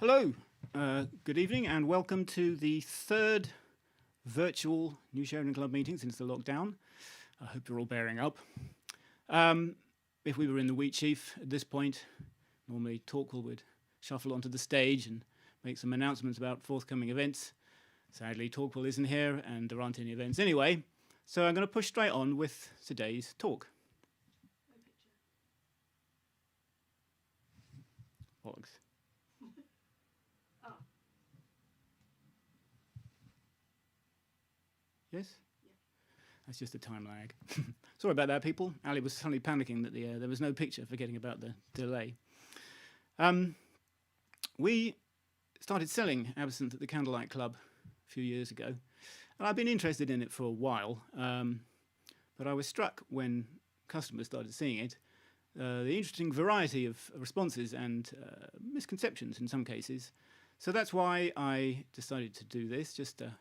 Hello, good evening, and welcome to the third virtual New Sheridan Club meeting since the lockdown. I hope you're all bearing up. If we were in the Wheat Sheaf at this point, normally Torquil would shuffle onto the stage and make some announcements about forthcoming events. Sadly, Torquil isn't here, and there aren't any events anyway, so I'm going to push straight on with today's talk. Bollocks. Yes? Yeah. That's just a time lag. Sorry about that, people. Ali was suddenly panicking that there was no picture, forgetting about the delay. We started selling absinthe at the Candlelight Club a few years ago, and I've been interested in it for a while, but I was struck when customers started seeing it, the interesting variety of responses and misconceptions in some cases. So that's why I decided to do this, just to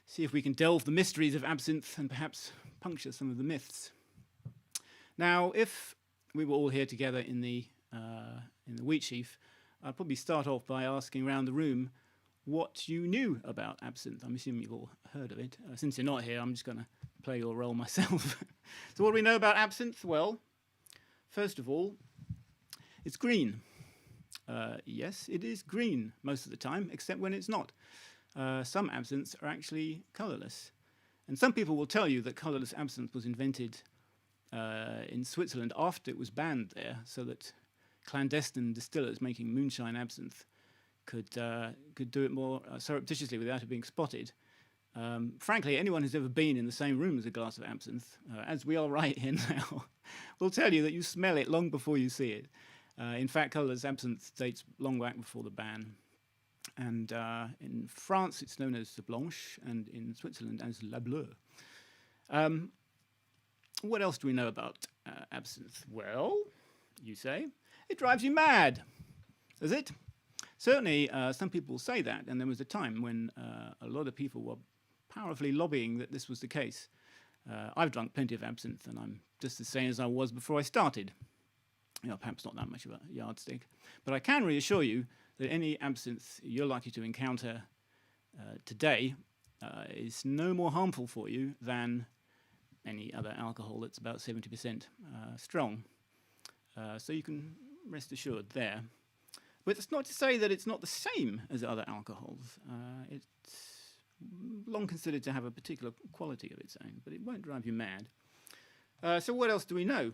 see if we can delve the mysteries of absinthe and perhaps puncture some of the myths. Now, if we were all here together in the Wheat Sheaf, I'd probably start off by asking around the room what you knew about absinthe. I'm assuming you've all heard of it. Since you're not here, I'm just going to play your role myself. So what do we know about absinthe? Well, first of all, it's green. Yes, it is green most of the time, except when it's not. Some absinthes are actually colourless. And some people will tell you that colourless absinthe was invented in Switzerland after it was banned there, so that clandestine distillers making moonshine absinthe could do it more surreptitiously without it being spotted. Frankly, anyone who's ever been in the same room as a glass of absinthe, as we are right here now, will tell you that you smell it long before you see it. In fact, colourless absinthe dates long back before the ban. And in France, it's known as the Blanche, and in Switzerland as la Bleue. What else do we know about absinthe? Well, you say, it drives you mad. Does it? Certainly, some people say that, and there was a time when a lot of people were powerfully lobbying that this was the case. I've drunk plenty of absinthe, and I'm just the same as I was before I started. You know, perhaps not that much of a yardstick. But I can reassure you that any absinthe you're likely to encounter today is no more harmful for you than any other alcohol that's about 70% strong. So you can rest assured there. But it's not to say that it's not the same as other alcohols. It's long considered to have a particular quality of its own, but it won't drive you mad. So what else do we know?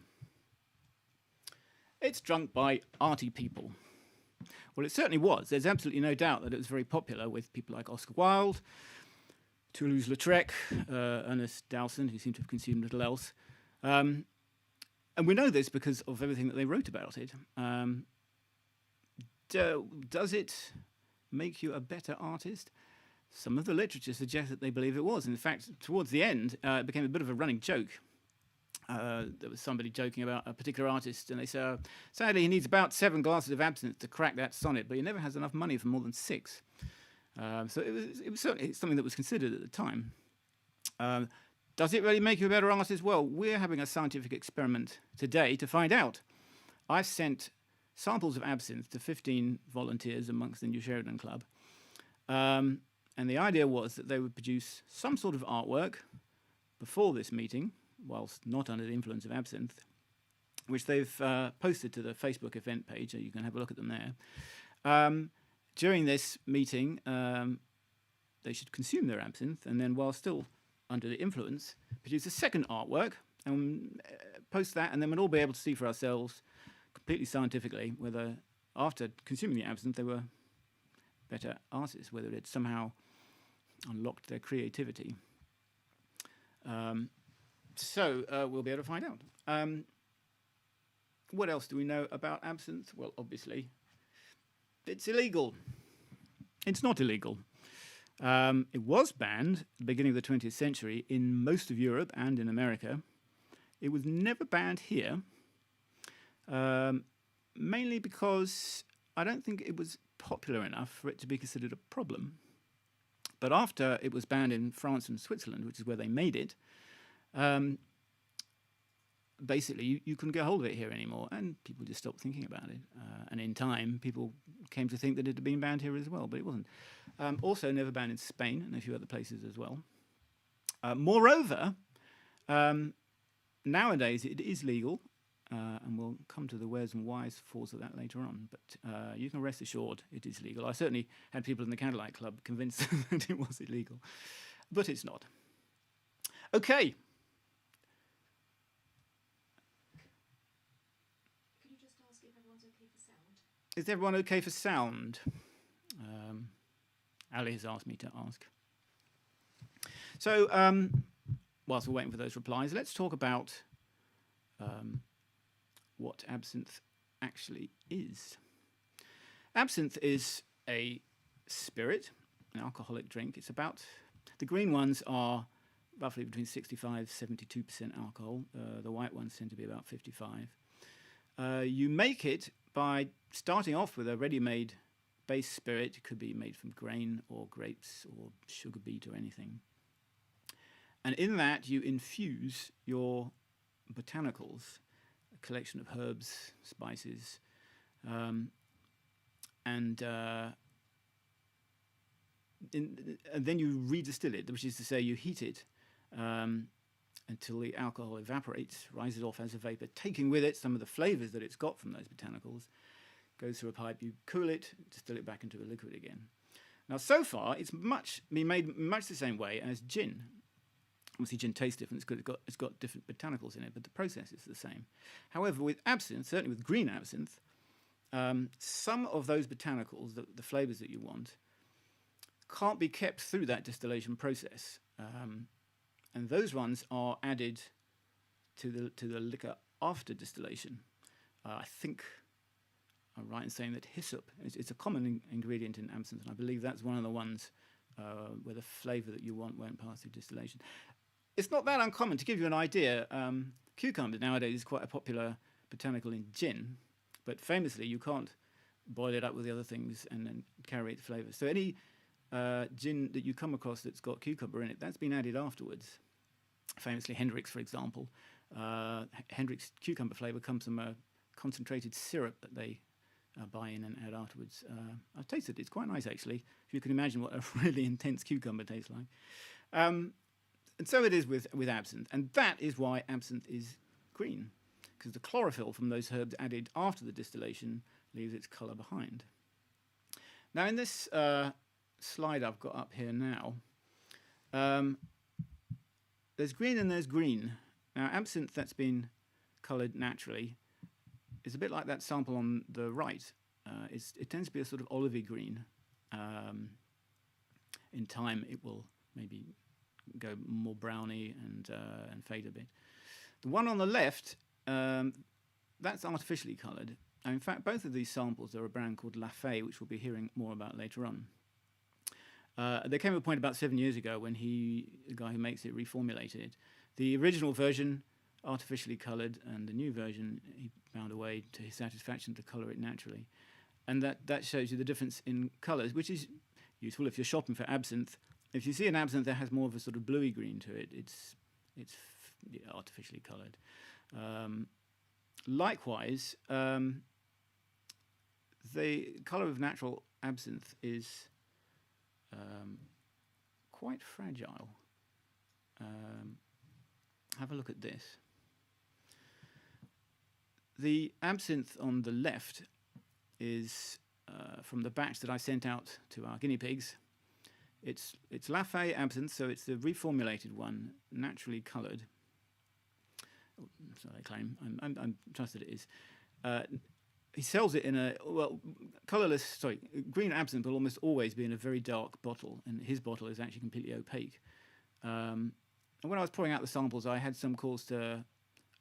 It's drunk by arty people. Well, it certainly was. There's absolutely no doubt that it was very popular with people like Oscar Wilde, Toulouse-Lautrec, Ernest Dowson, who seemed to have consumed little else. And we know this because of everything that they wrote about it. Does it make you a better artist? Some of the literature suggests that they believe it was. In fact, towards the end, it became a bit of a running joke. There was somebody joking about a particular artist, and they said, sadly, he needs about 7 glasses of absinthe to crack that sonnet, but he never has enough money for more than 6. So it was certainly something that was considered at the time. Does it really make you a better artist? Well, we're having a scientific experiment today to find out. I've sent samples of absinthe to 15 volunteers amongst the New Sheridan Club, and the idea was that they would produce some sort of artwork before this meeting, whilst not under the influence of absinthe, which they've posted to the Facebook event page, so you can have a look at them there. During this meeting, they should consume their absinthe, and then while still under the influence, produce a second artwork, and post that, and then we'll all be able to see for ourselves, completely scientifically, whether after consuming the absinthe they were better artists, whether it somehow unlocked their creativity. So we'll be able to find out. What else do we know about absinthe? Well, obviously, it's illegal. It's not illegal. It was banned at the beginning of the 20th century in most of Europe and in America. It was never banned here, mainly because I don't think it was popular enough for it to be considered a problem. But after it was banned in France and Switzerland, which is where they made it, basically you couldn't get hold of it here anymore, and people just stopped thinking about it. And in time, people came to think that it had been banned here as well, but it wasn't. Also never banned in Spain and a few other places as well. Moreover, nowadays it is legal, and we'll come to the wheres and whys for that later on, but you can rest assured it is legal. I certainly had people in the Candlelight Club convinced that it was illegal, but it's not. Okay. Can you just ask if everyone's okay for sound? Is everyone okay for sound? Ali has asked me to ask. So, whilst we're waiting for those replies, let's talk about what absinthe actually is. Absinthe is a spirit, an alcoholic drink. It's about, the green ones are roughly between 65-72% alcohol. The white ones tend to be about 55. You make it by starting off with a ready-made base spirit. It could be made from grain or grapes or sugar beet or anything. And in that you infuse your botanicals, a collection of herbs, spices, and then you redistill it, which is to say you heat it until the alcohol evaporates, rises off as a vapor, taking with it some of the flavors that it's got from those botanicals, goes through a pipe, you cool it, distill it back into a liquid again. Now, so far, it's been made much the same way as gin. Obviously, gin tastes different because it's got different botanicals in it, but the process is the same. However, with absinthe, certainly with green absinthe, some of those botanicals, the flavors that you want, can't be kept through that distillation process. And those ones are added to the liquor after distillation. I think I'm right in saying that hyssop, it's a common ingredient in absinthe, and I believe that's one of the ones where the flavour that you want won't pass through distillation. It's not that uncommon. To give you an idea, cucumber nowadays is quite a popular botanical in gin, but famously you can't boil it up with the other things and then carry the flavour. So any gin that you come across that's got cucumber in it, that's been added afterwards. Famously Hendrick's, for example. Hendrick's cucumber flavour comes from a concentrated syrup that they buy in and add afterwards. I've tasted it. It's quite nice, actually, if you can imagine what a really intense cucumber tastes like. And so it is with absinthe. And that is why absinthe is green, because the chlorophyll from those herbs added after the distillation leaves its colour behind. Now, in this slide I've got up here now, there's green and there's green. Now, absinthe that's been coloured naturally is a bit like that sample on the right. It tends to be a sort of olivey green. In time, it will maybe go more browny and fade a bit. The one on the left, that's artificially coloured. And in fact, both of these samples are a brand called Lafay, which we'll be hearing more about later on. There came a point about 7 years ago when the guy who makes it, reformulated it. The original version, artificially coloured, and the new version, he found a way to his satisfaction to colour it naturally. And that shows you the difference in colours, which is useful if you're shopping for absinthe. If you see an absinthe that has more of a sort of bluey green to it, it's artificially coloured. Likewise, the colour of natural absinthe is quite fragile. Have a look at this. The absinthe on the left is from the batch that I sent out to our guinea pigs. It's Lafay absinthe, so it's the reformulated one, naturally coloured. Oh, so they claim. I'm trust that it is. He sells it in a, green absinthe will almost always be in a very dark bottle, and his bottle is actually completely opaque. And when I was pouring out the samples, I had some calls to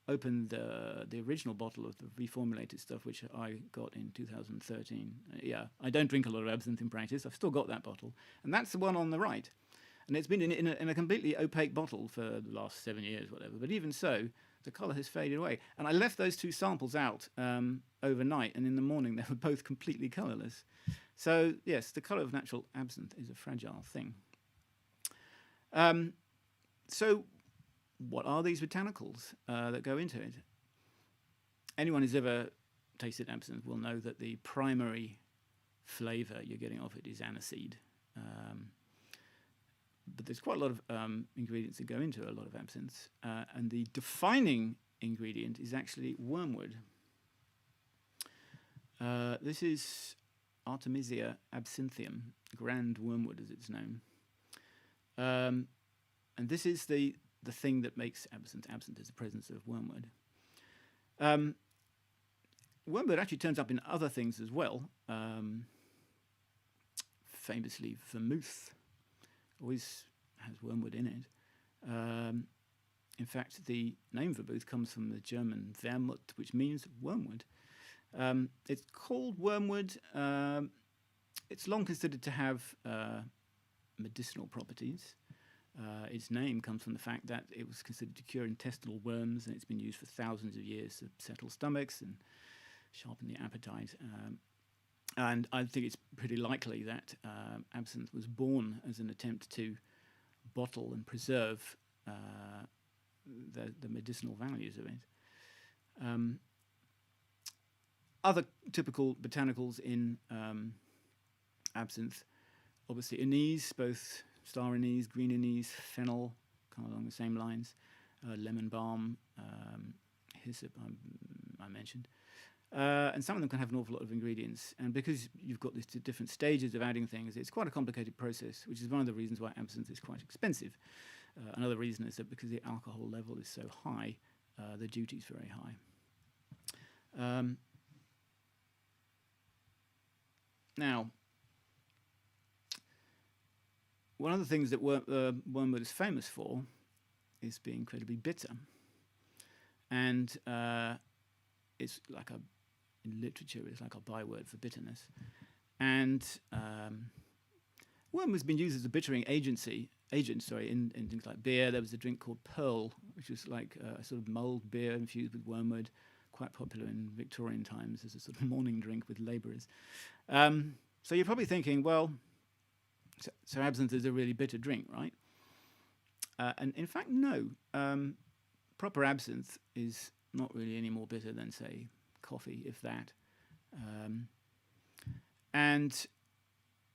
open the original bottle of the reformulated stuff, which I got in 2013. Yeah, I don't drink a lot of absinthe in practice. I've still got that bottle. And that's the one on the right. And it's been in a completely opaque bottle for the last 7 years, whatever. But even so, the colour has faded away. And I left those two samples out overnight, and in the morning they were both completely colourless. So, yes, the colour of natural absinthe is a fragile thing. So what are these botanicals that go into it? anyone who's ever tasted absinthe will know that the primary flavour you're getting off it is aniseed. But there's quite a lot of ingredients that go into a lot of absinthe, and the defining ingredient is actually wormwood. This is Artemisia absinthium, grand wormwood as it's known. And this is the thing that makes absinthe. Absinthe is the presence of wormwood. Wormwood actually turns up in other things as well. Famously, vermouth always has wormwood in it. In fact, the name vermouth comes from the German Wermut, which means wormwood. It's called wormwood. It's long considered to have medicinal properties. Its name comes from the fact that it was considered to cure intestinal worms, and it's been used for thousands of years to settle stomachs and sharpen the appetite. And I think it's pretty likely that absinthe was born as an attempt to bottle and preserve the medicinal values of it. Other typical botanicals in absinthe, obviously anise, both star anise, green anise, fennel, kind of along the same lines, lemon balm, hyssop I mentioned. And some of them can have an awful lot of ingredients. And because you've got these different stages of adding things, it's quite a complicated process, which is one of the reasons why absinthe is quite expensive. Another reason is that because the alcohol level is so high, the duty is very high. Now, one of the things that wormwood is famous for is being incredibly bitter. And it's like in literature, it's like a byword for bitterness. And wormwood's been used as a bittering agent, in things like beer. There was a drink called Pearl, which was like a sort of mulled beer infused with wormwood, quite popular in Victorian times as a sort of morning drink with labourers. So you're probably thinking, well, so absinthe is a really bitter drink, right? And in fact, no. Proper absinthe is not really any more bitter than, say, coffee, if that. And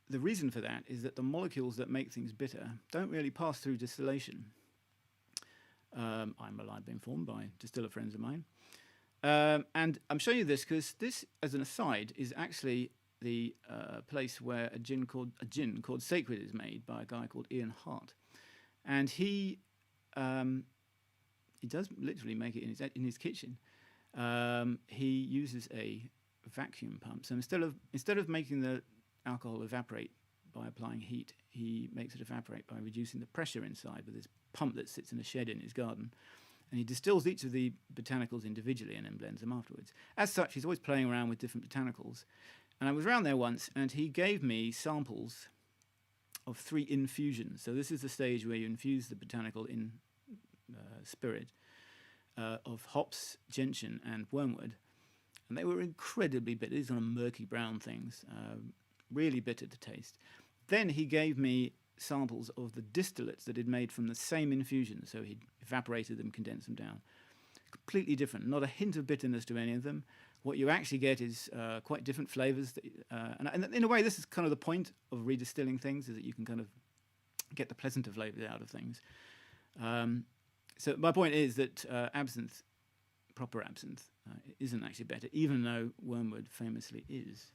the reason for that is that the molecules that make things bitter don't really pass through distillation. I'm reliably informed by distiller friends of mine. And I'm showing you this because this, as an aside, is actually the place where a gin called Sacred is made by a guy called Ian Hart. And he does literally make it in his kitchen. He uses a vacuum pump. So instead of making the alcohol evaporate by applying heat, he makes it evaporate by reducing the pressure inside with this pump that sits in a shed in his garden. And he distills each of the botanicals individually and then blends them afterwards. As such, he's always playing around with different botanicals. And I was around there once, and he gave me samples of 3 infusions. So this is the stage where you infuse the botanical in spirit of hops, gentian, and wormwood. And they were incredibly bitter. These are murky brown things, really bitter to taste. Then he gave me samples of the distillates that he'd made from the same infusion. So he'd evaporated them, condensed them down. Completely different. Not a hint of bitterness to any of them. What you actually get is quite different flavours. And in a way, this is kind of the point of redistilling things, is that you can kind of get the pleasanter flavours out of things. So my point is that absinthe, proper absinthe, isn't actually better, even though wormwood famously is.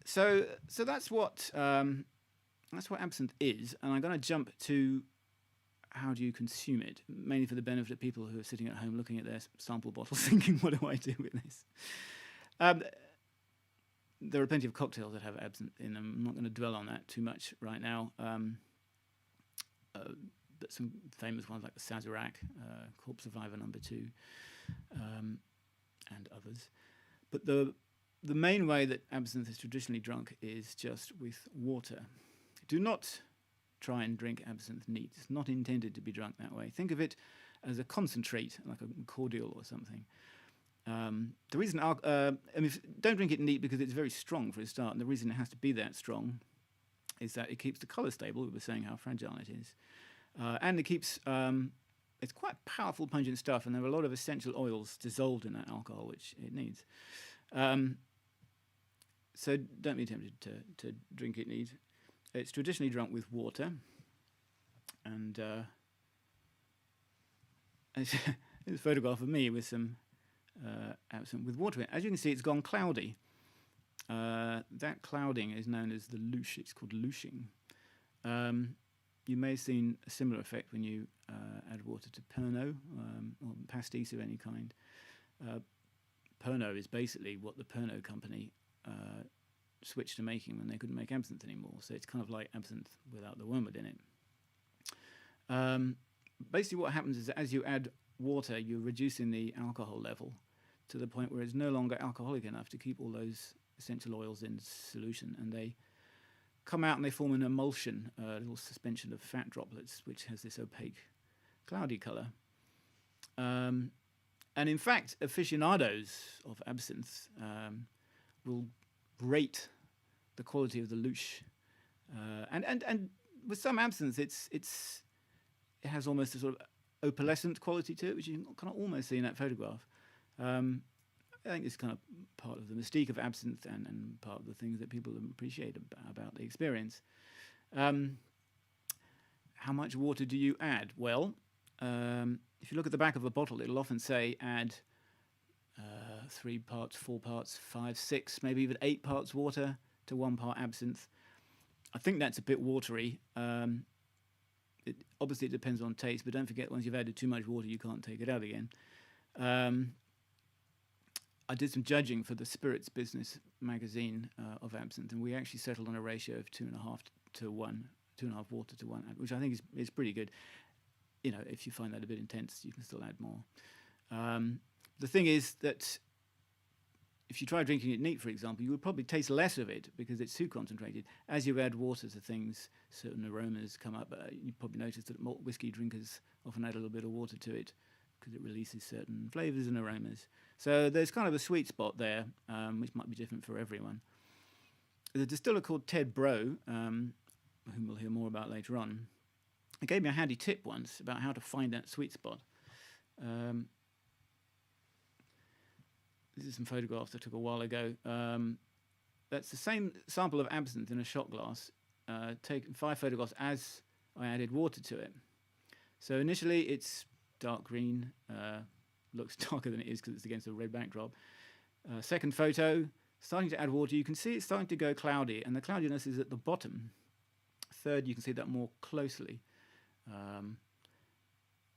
So that's what absinthe is, and I'm going to jump to how do you consume it, mainly for the benefit of people who are sitting at home looking at their sample bottles thinking, what do I do with this? There are plenty of cocktails that have absinthe in them. I'm not going to dwell on that too much right now. But some famous ones like the Sazerac, Corpse Survivor No. 2, and others. But the main way that absinthe is traditionally drunk is just with water. Do not try and drink absinthe neat. It's not intended to be drunk that way. Think of it as a concentrate, like a cordial or something. The reason, don't drink it neat because it's very strong for a start, and the reason it has to be that strong is that it keeps the colour stable. We were saying how fragile it is. And it keeps, it's quite powerful, pungent stuff, and there are a lot of essential oils dissolved in that alcohol, which it needs. So don't be tempted to drink it neat. It's traditionally drunk with water, and it's a photograph of me with some absinthe with water in it. As you can see, it's gone cloudy. That clouding is known as the louche. It's called louching. You may have seen a similar effect when you add water to Pernod or pastis of any kind. Pernod is basically what the Pernod company switched to making when they couldn't make absinthe anymore. So it's kind of like absinthe without the wormwood in it. Basically what happens is that as you add water, you're reducing the alcohol level to the point where it's no longer alcoholic enough to keep all those essential oils in solution, and they come out and they form an emulsion, a little suspension of fat droplets, which has this opaque, cloudy colour. And in fact, aficionados of absinthe will rate the quality of the louche. And with some absinthe, it has almost a sort of opalescent quality to it, which you can kind of almost see in that photograph. I think it's kind of part of the mystique of absinthe and part of the things that people appreciate about the experience. How much water do you add? Well, if you look at the back of a bottle, it'll often say add 3 parts, 4 parts, 5, 6, maybe even 8 parts water to 1 part absinthe. I think that's a bit watery. Obviously, it depends on taste, but don't forget, once you've added too much water, you can't take it out again. I did some judging for the Spirits Business magazine of absinthe, and we actually settled on a ratio of 2.5 to 1, 2.5 water to 1, which I think is pretty good. You know, if you find that a bit intense, you can still add more. The thing is that if you try drinking it neat, for example, you would probably taste less of it because it's too concentrated. As you add water to things, certain aromas come up. You probably notice that malt whiskey drinkers often add a little bit of water to it because it releases certain flavours and aromas. So there's kind of a sweet spot there, which might be different for everyone. There's a distiller called Ted Bro, whom we'll hear more about later on. He gave me a handy tip once about how to find that sweet spot. This is some photographs I took a while ago. That's the same sample of absinthe in a shot glass, taken 5 photographs as I added water to it. So initially it's dark green, looks darker than it is because it's against a red backdrop. Second photo, starting to add water, you can see it's starting to go cloudy, and the cloudiness is at the bottom. Third, you can see that more closely.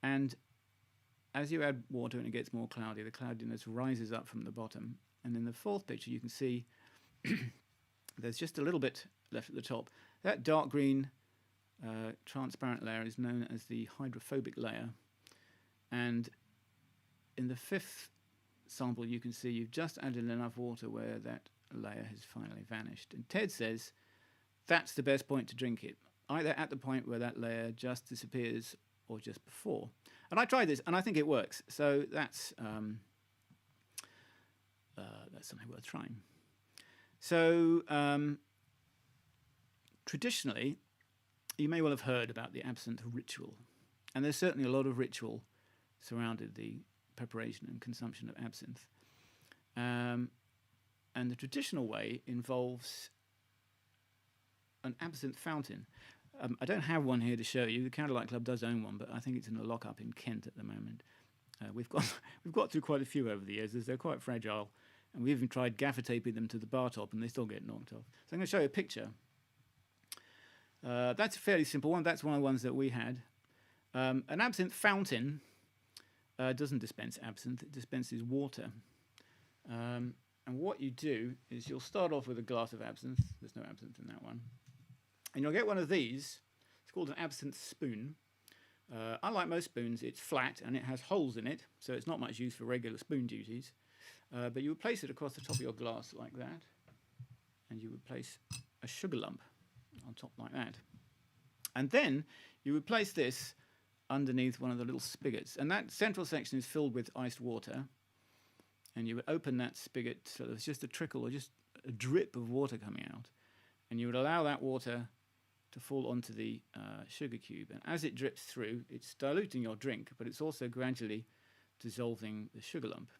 And as you add water and it gets more cloudy, the cloudiness rises up from the bottom. And in the fourth picture, you can see there's just a little bit left at the top. That dark green transparent layer is known as the hydrophobic layer. And in the 5th sample, you can see you've just added enough water where that layer has finally vanished. And Ted says that's the best point to drink it, either at the point where that layer just disappears or just before. And I tried this, and I think it works. So that's something worth trying. So traditionally, you may well have heard about the absinthe ritual. And there's certainly a lot of ritual surrounded the preparation and consumption of absinthe. And the traditional way involves an absinthe fountain. I don't have one here to show you. The Candlelight Club does own one, but I think it's in a lock-up in Kent at the moment. We've got through quite a few over the years, as they're quite fragile, and we even tried gaffer taping them to the bar top, and they still get knocked off. So I'm going to show you a picture. That's a fairly simple one. That's one of the ones that we had. An absinthe fountain doesn't dispense absinthe; it dispenses water. And what you do is you'll start off with a glass of absinthe. There's no absinthe in that one. And you'll get one of these. It's called an absinthe spoon. Unlike most spoons, it's flat and it has holes in it, so it's not much use for regular spoon duties. But you would place it across the top of your glass like that, and you would place a sugar lump on top like that. And then you would place this underneath one of the little spigots. And that central section is filled with iced water. And you would open that spigot so there's just a trickle or just a drip of water coming out. And you would allow that water to fall onto the sugar cube. And as it drips through, it's diluting your drink, but it's also gradually dissolving the sugar lump.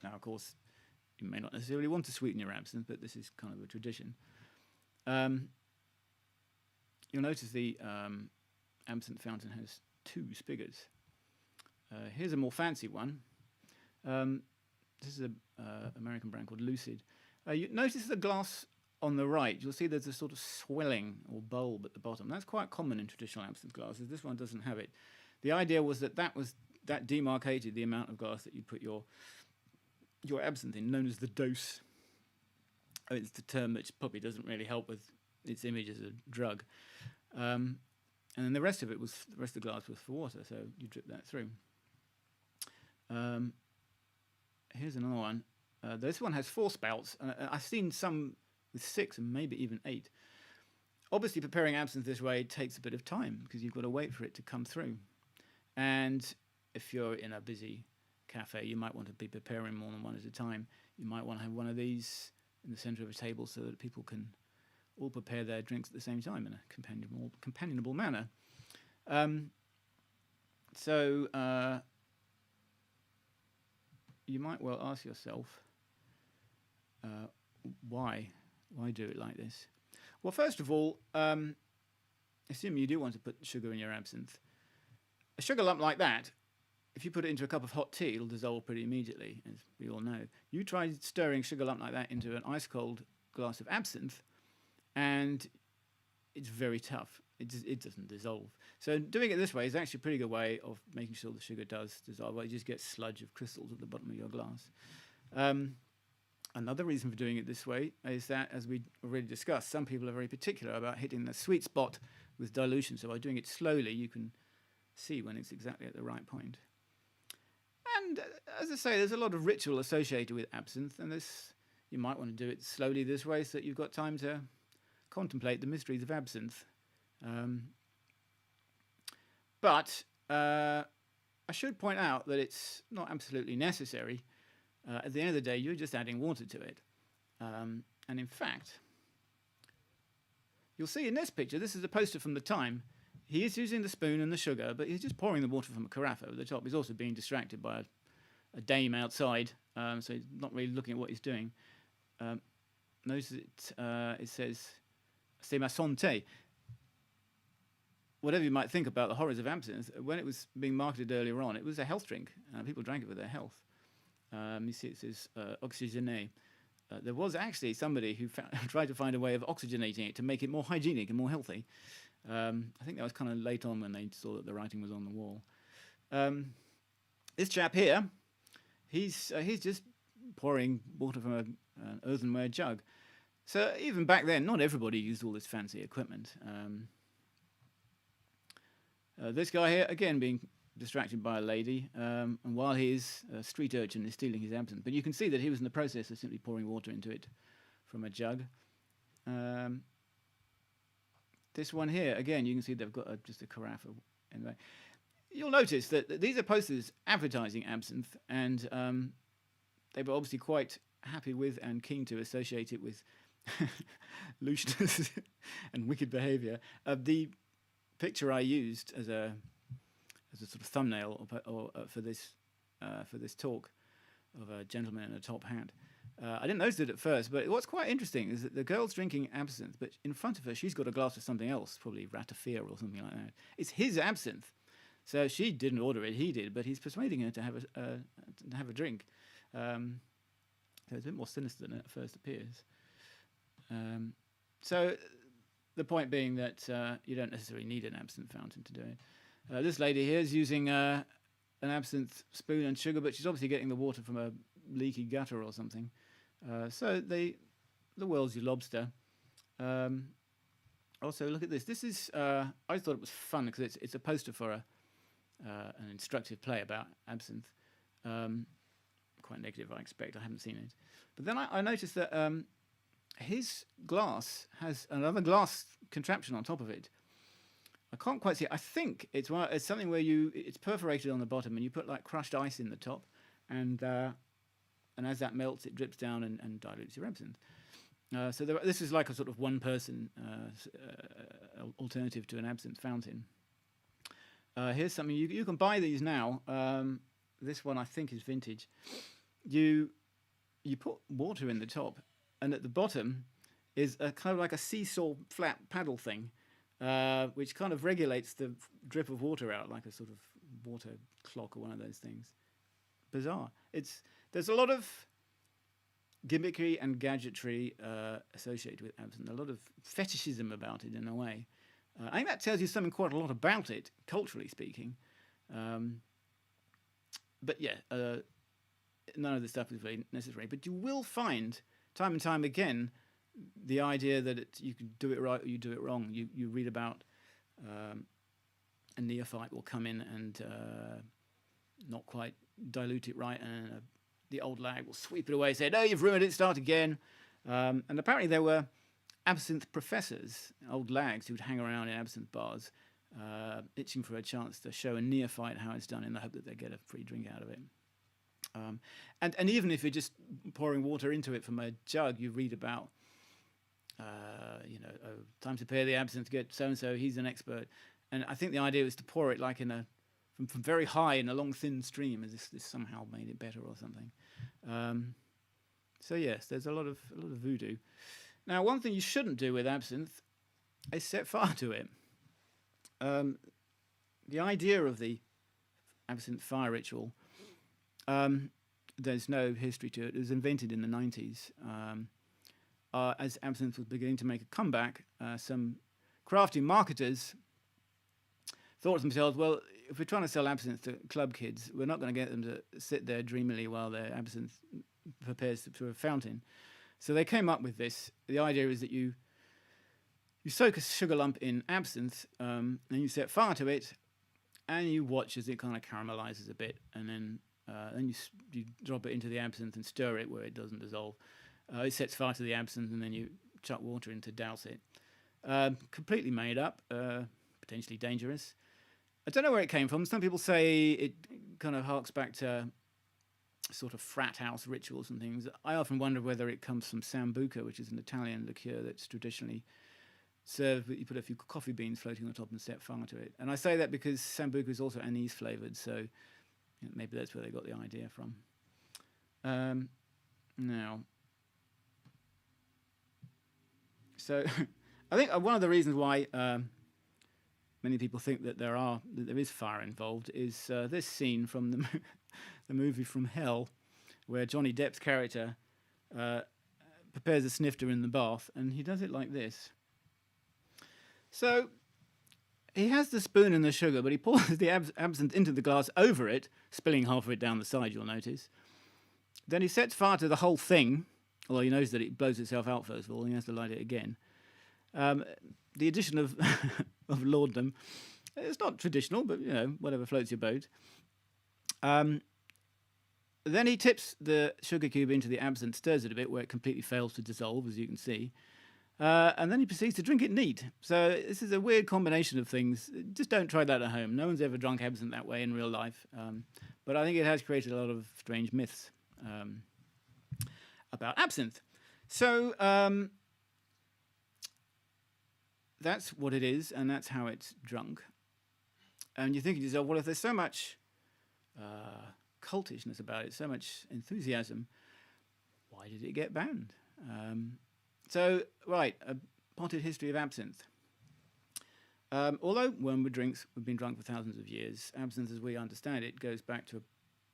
Now, of course, you may not necessarily want to sweeten your absinthe, but this is kind of a tradition. You'll notice the absinthe fountain has 2 spigots. Here's a more fancy one. This is an American brand called Lucid. You notice the glass on the right. You'll see there's a sort of swelling or bulb at the bottom. That's quite common in traditional absinthe glasses. This one doesn't have it. The idea was that demarcated the amount of glass that you put your absinthe in, known as the dose. It's the term which probably doesn't really help with its image as a drug. And then the rest of the glass was for water, so you drip that through. Here's another one. This one has 4 spouts. I've seen some with 6 and maybe even 8. Obviously, preparing absinthe this way takes a bit of time because you've got to wait for it to come through. And if you're in a busy cafe, you might want to be preparing more than one at a time. You might want to have one of these in the center of a table so that people can all prepare their drinks at the same time in a companionable manner. So you might well ask yourself, why do it like this? Well, first of all, assume you do want to put sugar in your absinthe. A sugar lump like that, if you put it into a cup of hot tea, it'll dissolve pretty immediately, as we all know. You try stirring sugar lump like that into an ice-cold glass of absinthe, and it's very tough. It doesn't dissolve. So doing it this way is actually a pretty good way of making sure the sugar does dissolve. Well, you just get sludge of crystals at the bottom of your glass. Another reason for doing it this way is that, as we already discussed, some people are very particular about hitting the sweet spot with dilution. So by doing it slowly, you can see when it's exactly at the right point. And as I say, there's a lot of ritual associated with absinthe, and you might want to do it slowly this way so that you've got time to contemplate the mysteries of absinthe. But I should point out that it's not absolutely necessary. At the end of the day, you're just adding water to it. And in fact, you'll see in this picture, this is a poster from the time. He is using the spoon and the sugar, but he's just pouring the water from a carafe over the top. He's also being distracted by a dame outside, so he's not really looking at what he's doing. Notice it says, "C'est ma santé." Whatever you might think about the horrors of absinthe, when it was being marketed earlier on, it was a health drink. People drank it for their health. You see it says oxygéné. There was actually somebody who tried to find a way of oxygenating it to make it more hygienic and more healthy. I think that was kind of late on when they saw that the writing was on the wall. This chap here, he's just pouring water from an earthenware jug. So even back then, not everybody used all this fancy equipment. This guy here, again, being distracted by a lady, and while his street urchin is stealing his absinthe. But you can see that he was in the process of simply pouring water into it from a jug. This one here, again, you can see they've got just a carafe. Anyway, you'll notice that these are posters advertising absinthe, and they were obviously quite happy with and keen to associate it with lewdness and wicked behaviour. The picture I used as a sort of thumbnail for this talk of a gentleman in a top hat. I didn't notice it at first, but what's quite interesting is that the girl's drinking absinthe, but in front of her she's got a glass of something else, probably ratafia or something like that. It's his absinthe, so she didn't order it, he did, but he's persuading her to have a drink. So it's a bit more sinister than it at first appears. So the point being that you don't necessarily need an absinthe fountain to do it. This lady here is using an absinthe spoon and sugar, but she's obviously getting the water from a leaky gutter or something. So the world's your lobster. Also, look at this. This is I thought it was fun because it's a poster for an instructive play about absinthe. Quite negative, I expect. I haven't seen it. But then I noticed that his glass has another glass contraption on top of it. I can't quite see it. I think it's something where it's perforated on the bottom and you put like crushed ice in the top, and as that melts, it drips down and dilutes your absinthe. This is like a sort of one-person alternative to an absinthe fountain. Here's something you can buy these now. This one I think is vintage. You put water in the top, and at the bottom is a kind of like a seesaw flat paddle thing, which kind of regulates the drip of water out, like a sort of water clock or one of those things. Bizarre. There's a lot of gimmickry and gadgetry associated with absinthe, a lot of fetishism about it in a way. I think that tells you something quite a lot about it, culturally speaking. But yeah, none of this stuff is very necessary. But you will find, time and time again, the idea that you can do it right or you do it wrong. You read about a neophyte will come in and not quite dilute it right, and the old lag will sweep it away, say, "No, you've ruined it, start again." And apparently there were absinthe professors, old lags, who'd hang around in absinthe bars, itching for a chance to show a neophyte how it's done in the hope that they get a free drink out of it. And even if you're just pouring water into it from a jug, you read about, time to prepare the absinthe, get so-and-so, he's an expert. And I think the idea was to pour it like from very high in a long, thin stream, as if this somehow made it better or something. So yes, there's a lot of voodoo. Now, one thing you shouldn't do with absinthe is set fire to it. The idea of the absinthe fire ritual, there's no history to it. It was invented in the 90s. As absinthe was beginning to make a comeback, some crafty marketers thought to themselves, well, if we're trying to sell absinthe to club kids, we're not going to get them to sit there dreamily while their absinthe prepares to a fountain. So they came up with this. The idea is that you soak a sugar lump in absinthe, and you set fire to it, and you watch as it kind of caramelizes a bit, and then you drop it into the absinthe and stir it where it doesn't dissolve. It sets fire to the absinthe, and then you chuck water in to douse it. Completely made up, potentially dangerous. I don't know where it came from. Some people say it kind of harks back to sort of frat house rituals and things. I often wonder whether it comes from sambuca, which is an Italian liqueur that's traditionally served, but you put a few coffee beans floating on top and set fire to it. And I say that because sambuca is also anise flavoured, so maybe that's where they got the idea from. Now, so I think one of the reasons why many people think that there is fire involved is this scene from the movie From Hell, where Johnny Depp's character prepares a snifter in the bath, and he does it like this. So he has the spoon and the sugar, but he pours the absinthe into the glass over it, spilling half of it down the side, you'll notice. Then he sets fire to the whole thing, although he knows that it blows itself out first of all, and he has to light it again. The addition of of lorddom, it's not traditional, but whatever floats your boat. Then he tips the sugar cube into the absinthe, stirs it a bit where it completely fails to dissolve, as you can see, and then he proceeds to drink it neat. So this is a weird combination of things. Just don't try that at home. No one's ever drunk absinthe that way in real life, but I think it has created a lot of strange myths about absinthe. So that's what it is, and that's how it's drunk. And you think to yourself, well, if there's so much cultishness about it, so much enthusiasm, why did it get banned? A potted history of absinthe. Although wormwood drinks have been drunk for thousands of years, absinthe, as we understand it, goes back to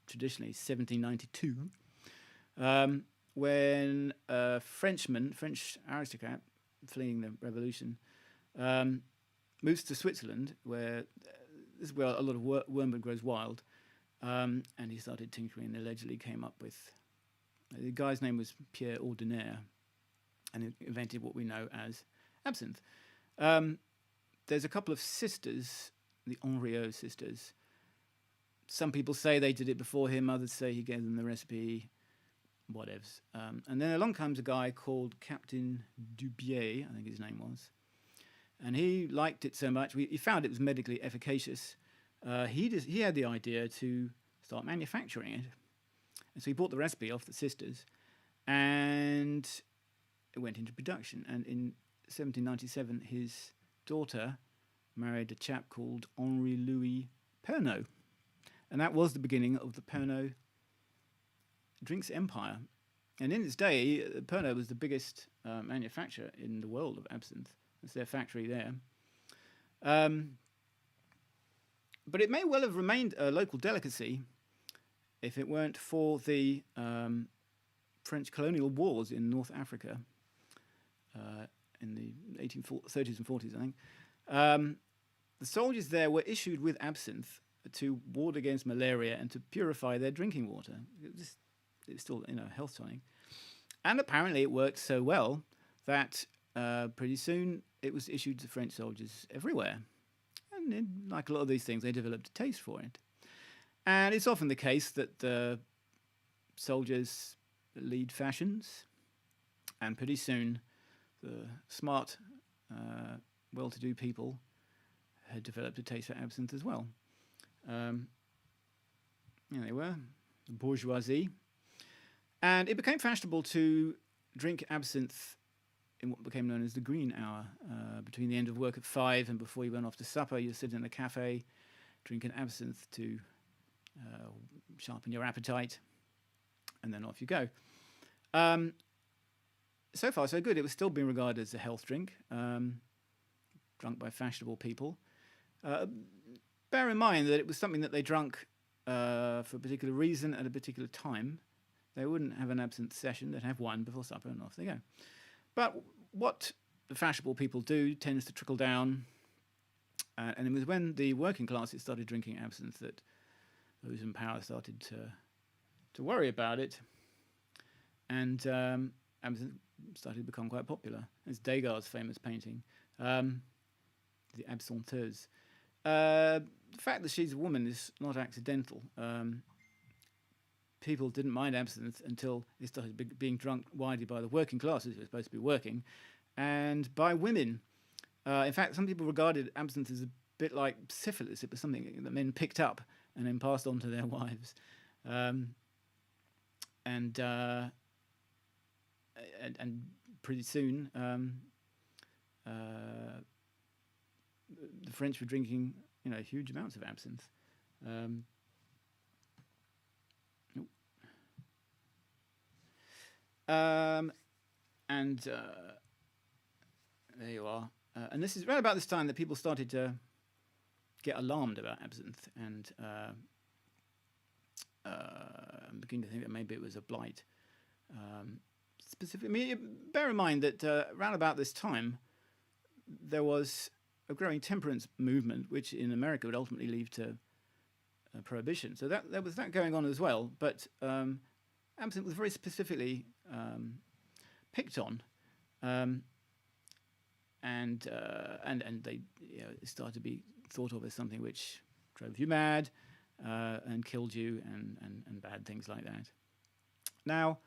traditionally 1792, when a French aristocrat fleeing the revolution moves to Switzerland, where this is where a lot of wormwood grows wild, and he started tinkering and allegedly came up with, the guy's name was Pierre Ordinaire, and he invented what we know as absinthe. There's a couple of sisters, the Henriot sisters. Some people say they did it before him, others say he gave them the recipe, whatevs. And then along comes a guy called Captain Dubier, I think his name was. And he liked it so much, he found it was medically efficacious. He had the idea to start manufacturing it. And so he bought the recipe off the sisters. And it went into production. And in 1797, his daughter married a chap called Henri Louis Pernod. And that was the beginning of the Pernod drinks empire. And in its day, Pernod was the biggest manufacturer in the world of absinthe. That's their factory there. But it may well have remained a local delicacy if it weren't for the French colonial wars in North Africa in the 1830s and 40s, I think. The soldiers there were issued with absinthe to ward against malaria and to purify their drinking water. It was still, health tonic. And apparently it worked so well that pretty soon it was issued to French soldiers everywhere. And like a lot of these things, they developed a taste for it. And it's often the case that the soldiers lead fashions, and pretty soon the smart, well-to-do people had developed a taste for absinthe as well. They were, the bourgeoisie. And it became fashionable to drink absinthe in what became known as the green hour. Between the end of work at 5 and before you went off to supper, you sit in a cafe, drink an absinthe to sharpen your appetite, and then off you go. So far, so good. It was still being regarded as a health drink, drunk by fashionable people. Bear in mind that it was something that they drank for a particular reason at a particular time. They wouldn't have an absinthe session. They'd have one before supper, and off they go. But what the fashionable people do tends to trickle down, and it was when the working classes started drinking absinthe that those in power started to worry about it, and absinthe started to become quite popular. It's Degas' famous painting, the Absintheuse. The fact that she's a woman is not accidental. People didn't mind absinthe until it started being drunk widely by the working classes who were supposed to be working, and by women. In fact, some people regarded absinthe as a bit like syphilis. It was something that men picked up and then passed on to their wives. And pretty soon, the French were drinking, huge amounts of absinthe. There you are. And this is right about this time that people started to get alarmed about absinthe and begin to think that maybe it was a blight. Specifically, bear in mind that around about this time, there was a growing temperance movement, which in America would ultimately lead to prohibition. So there was that going on as well. But absinthe was very specifically picked on, and they started to be thought of as something which drove you mad and killed you and bad things like that. Now,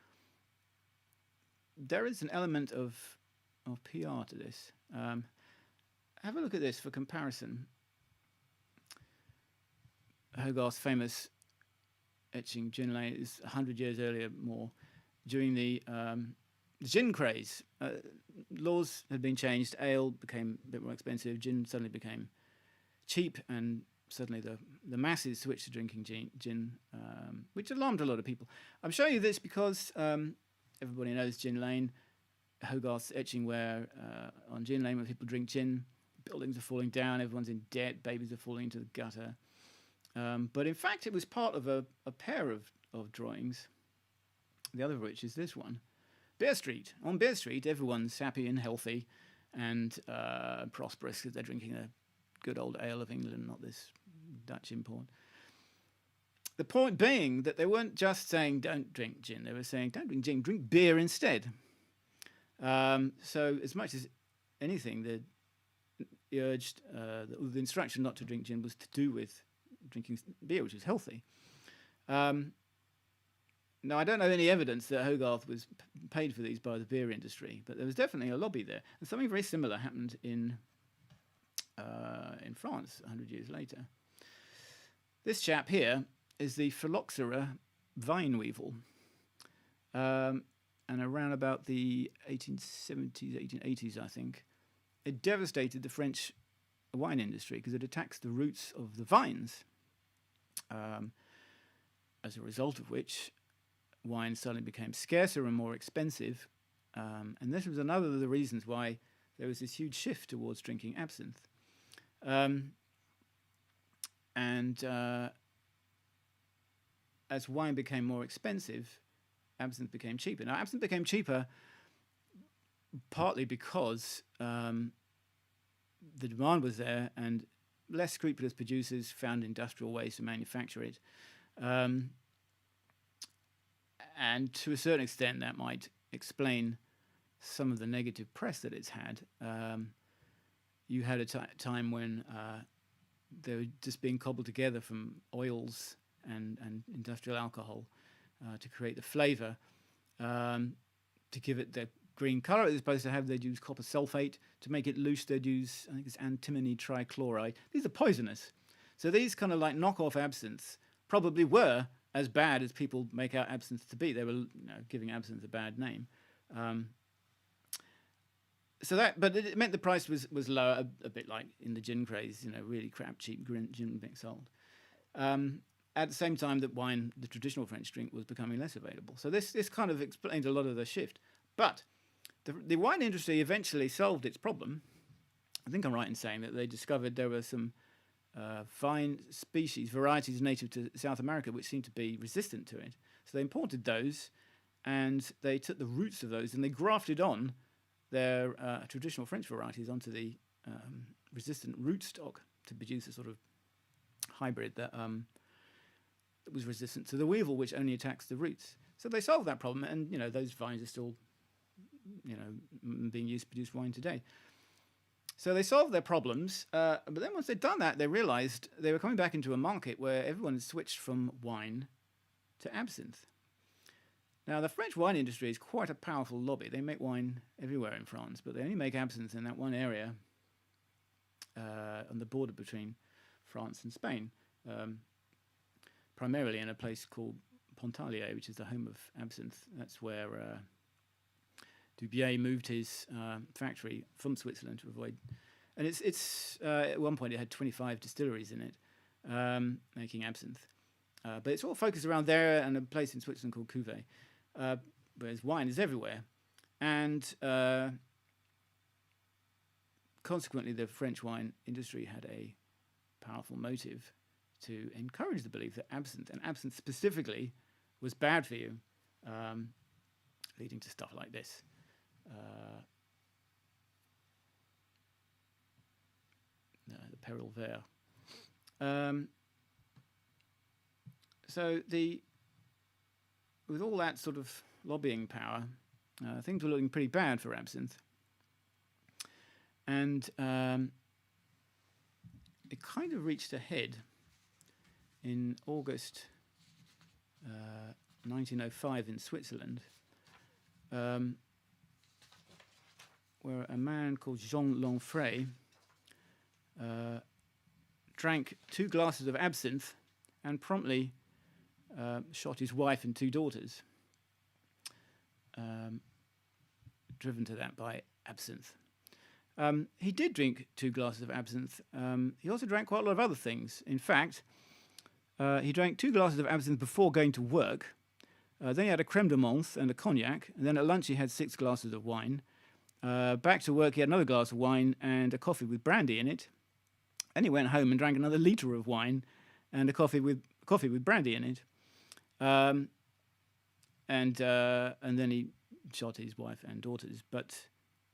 there is an element of PR to this. Have a look at this for comparison. Hogarth's famous etching gin lane is 100 years earlier more, during the gin craze. Laws had been changed, ale became a bit more expensive, gin suddenly became cheap, and suddenly the masses switched to drinking gin, which alarmed a lot of people. I'm showing you this because everybody knows Gin Lane, Hogarth's etching where on Gin Lane when people drink gin, buildings are falling down, everyone's in debt, babies are falling into the gutter. But in fact, it was part of a pair of drawings, the other of which is this one. Bear Street. On Bear Street, everyone's happy and healthy and prosperous because they're drinking a good old ale of England, not this Dutch import. The point being that they weren't just saying don't drink gin, they were saying don't drink gin, drink beer instead. So as much as anything, the urged, the instruction not to drink gin was to do with drinking beer, which is healthy. Now, I don't know any evidence that Hogarth was paid for these by the beer industry, but there was definitely a lobby there. And something very similar happened in France 100 years later. This chap here is the Phyloxera vine weevil. And and around about the 1870s, 1880s, I think, it devastated the French wine industry because it attacks the roots of the vines, as a result of which wine suddenly became scarcer and more expensive. And this was another of the reasons why there was this huge shift towards drinking absinthe. As wine became more expensive, absinthe became cheaper. Now, absinthe became cheaper partly because the demand was there and less scrupulous producers found industrial ways to manufacture it. And to a certain extent, that might explain some of the negative press that it's had. You had a time when they were just being cobbled together from oils and industrial alcohol to create the flavour, to give it the green colour it was supposed to have. They'd use copper sulfate. To make it loose, they'd use, I think it's antimony trichloride. These are poisonous. So these kind of like knockoff absinthes probably were as bad as people make out absinthe to be. They were giving absinthe a bad name. But it meant the price was lower, a bit like in the gin craze, really crap, cheap gin being sold. At the same time that wine, the traditional French drink, was becoming less available. So this kind of explains a lot of the shift. But the wine industry eventually solved its problem. I think I'm right in saying that they discovered there were some vine species, varieties native to South America, which seemed to be resistant to it. So they imported those, and they took the roots of those and they grafted on their traditional French varieties onto the resistant rootstock to produce a sort of hybrid that was resistant to the Weevil, which only attacks the roots. So they solved that problem, and those vines are still being used to produce wine today. So they solved their problems, but then once they'd done that, they realized they were coming back into a market where everyone had switched from wine to absinthe. Now, the French wine industry is quite a powerful lobby. They make wine everywhere in France, but they only make absinthe in that one area on the border between France and Spain, primarily in a place called Pontarlier, which is the home of absinthe. That's where Dubié moved his factory from Switzerland to avoid. And it's at one point it had 25 distilleries in it making absinthe. But it's all focused around there and a place in Switzerland called Cuvée, whereas wine is everywhere. And consequently, the French wine industry had a powerful motive to encourage the belief that absinthe, and absinthe specifically, was bad for you, leading to stuff like this. The Peril Vert. So with all that sort of lobbying power, things were looking pretty bad for absinthe. And it kind of reached a head in August 1905 in Switzerland, where a man called Jean Lanfray drank 2 glasses of absinthe and promptly shot his wife and 2 daughters, driven to that by absinthe. He did drink 2 glasses of absinthe. He also drank quite a lot of other things. In fact, he drank 2 glasses of absinthe before going to work. Then he had a crème de menthe and a cognac. And then at lunch he had 6 glasses of wine. Back to work he had another glass of wine and a coffee with brandy in it. And he went home and drank another litre of wine and a coffee with brandy in it. And then he shot his wife and daughters. But